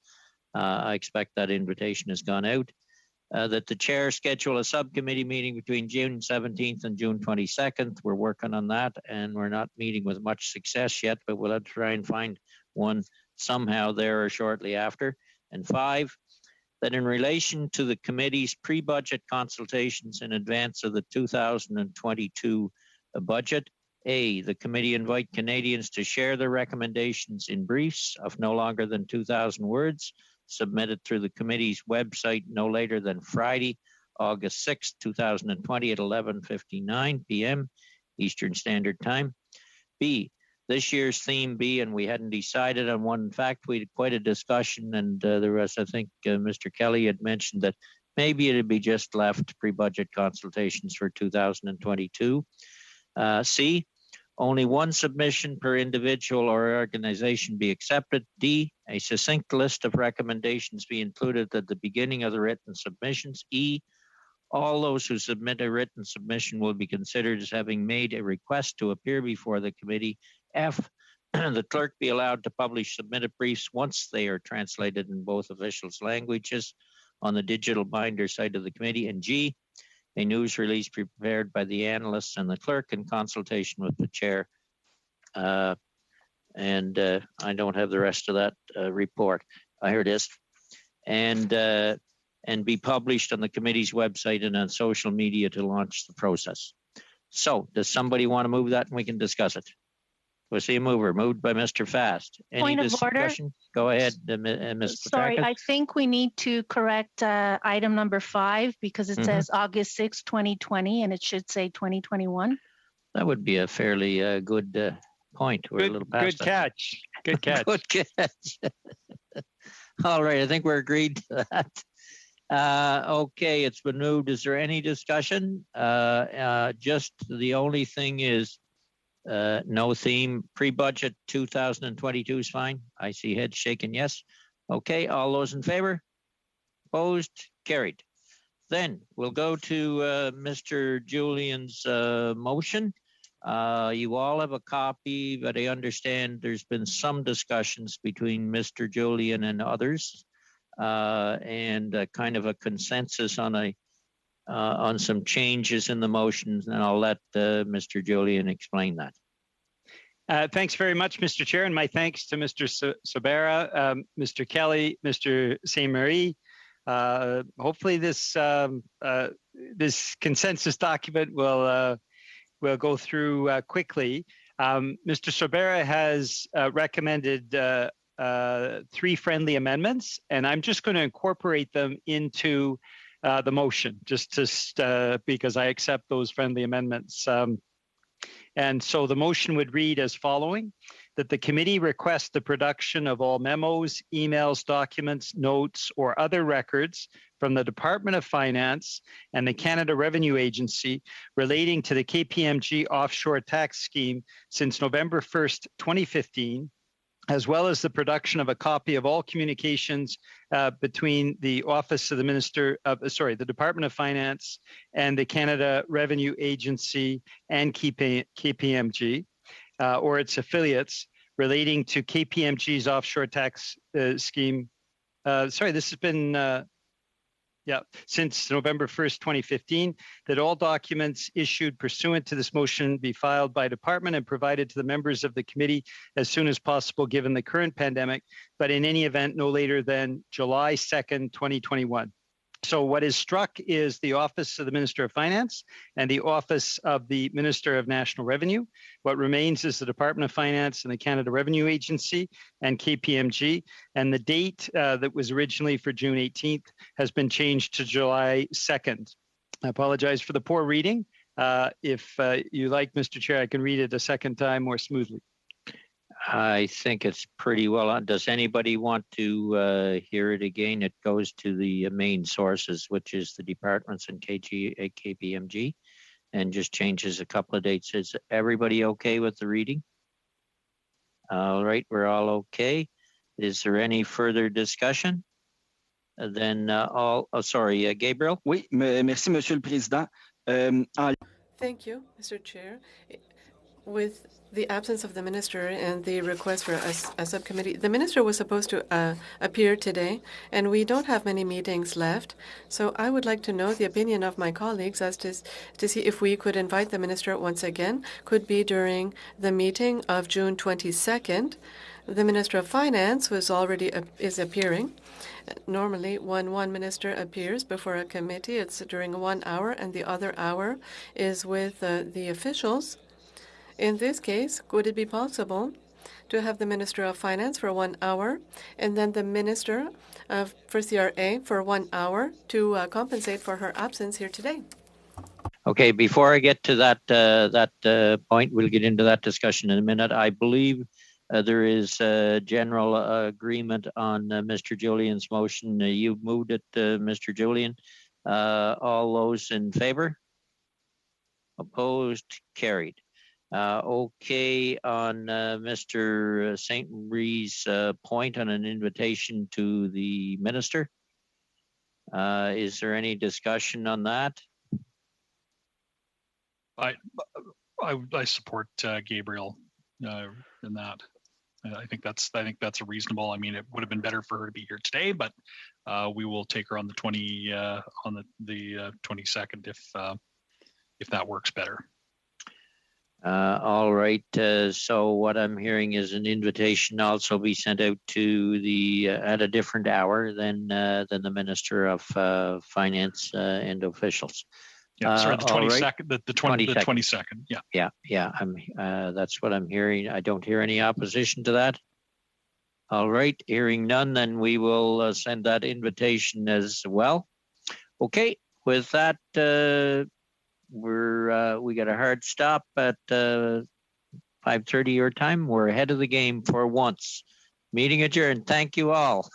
I expect that invitation has gone out. That the chair schedule a subcommittee meeting between June 17th and June 22nd. We're working on that, and we're not meeting with much success yet, but we'll try and find one somehow there or shortly after. And 5, that in relation to the committee's pre-budget consultations in advance of the 2022 budget, A, the committee invite Canadians to share their recommendations in briefs of no longer than 2,000 words, submitted through the committee's website no later than Friday, August 6, 2020 at 11:59 p.m. Eastern Standard Time. B, this year's theme be, and we hadn't decided on one. In fact, we had quite a discussion, and there was, I think, Mr. Kelly had mentioned that maybe it'd be just left pre-budget consultations for 2022. C, only one submission per individual or organization be accepted. D, a succinct list of recommendations be included at the beginning of the written submissions. E, all those who submit a written submission will be considered as having made a request to appear before the committee. F, the clerk be allowed to publish submitted briefs once they are translated in both officials' languages on the digital binder site of the committee. And G, a news release prepared by the analysts and the clerk in consultation with the chair. I don't have the rest of that report. Here it is. And be published on the committee's website and on social media to launch the process. So does somebody want to move that and we can discuss it? We'll see a mover. Moved by Mr. Fast. Any Point of discussion? order. Go ahead, Ms. Sorry, I think we need to correct item number 5 because it says August 6, 2020, and it should say 2021. That would be a fairly good point. We're a little past good catch. Good catch. Good catch. All right, I think we're agreed to that. Okay, it's been moved. Is there any discussion? Just the only thing is no theme. Pre-budget 2022 is fine. I see heads shaking yes. Okay, all those in favor? Opposed? Carried. Then we'll go to Mr. Julian's motion. You all have a copy, but I understand there's been some discussions between Mr. Julian and others, and kind of a consensus on some changes in the motions, and I'll let Mr. Julian explain that. Thanks very much, Mr. Chair, and my thanks to Mr. Sobera, Mr. Kelly, Mr. St. Marie. Hopefully this consensus document will go through quickly. Mr. Sobera has recommended 3 friendly amendments, and I'm just going to incorporate them into the motion, just because I accept those friendly amendments. And so the motion would read as following: that the committee requests the production of all memos, emails, documents, notes, or other records from the Department of Finance and the Canada Revenue Agency relating to the KPMG offshore tax scheme since November 1st, 2015, as well as the production of a copy of all communications between the Office of the the Department of Finance and the Canada Revenue Agency and KPMG or its affiliates relating to KPMG's offshore tax scheme. This has been Yeah, since November 1st, 2015, that all documents issued pursuant to this motion be filed by department and provided to the members of the committee as soon as possible, given the current pandemic, but in any event, no later than July 2nd, 2021. So what is struck is the Office of the Minister of Finance and the Office of the Minister of National Revenue. What remains is the Department of Finance and the Canada Revenue Agency and KPMG. And the date that was originally for June 18th has been changed to July 2nd. I apologize for the poor reading. If you like, Mr. Chair, I can read it a second time more smoothly. I think it's pretty well on. Does anybody want to hear it again? It goes to the main sources, which is the departments and KPMG, and just changes a couple of dates. Is everybody okay with the reading? All right, we're all okay. Is there any further discussion? Then Gabriel? Oui, merci, Monsieur le Président. Thank you, Mr. Chair. With the absence of the minister and the request for a subcommittee, the minister was supposed to appear today, and we don't have many meetings left. So I would like to know the opinion of my colleagues as to see if we could invite the minister once again. Could be during the meeting of June 22nd. The Minister of Finance was already is appearing. Normally, when one minister appears before a committee, it's during 1 hour, and the other hour is with the officials. In this case, could it be possible to have the Minister of Finance for 1 hour and then the Minister for CRA for 1 hour to compensate for her absence here today? Okay, before I get to that point, we'll get into that discussion in a minute. I believe there is a general agreement on Mr. Julian's motion. You moved it, Mr. Julian. All those in favor? Opposed? Carried. Okay, on Mr. St. Marie's point on an invitation to the minister. Is there any discussion on that? I support Gabriel in that. I think that's a reasonable. I mean, it would have been better for her to be here today, but we will take her on the 22nd if that works better. All right. So what I'm hearing is an invitation also be sent out to the at a different hour than the Minister of Finance and officials. Yeah, sorry, the 22nd. Right. The 22nd. Yeah. Yeah. That's what I'm hearing. I don't hear any opposition to that. All right. Hearing none, then we will send that invitation as well. Okay. With that. We got a hard stop at 5:30 your time. We're ahead of the game for once. Meeting adjourned. Thank you all.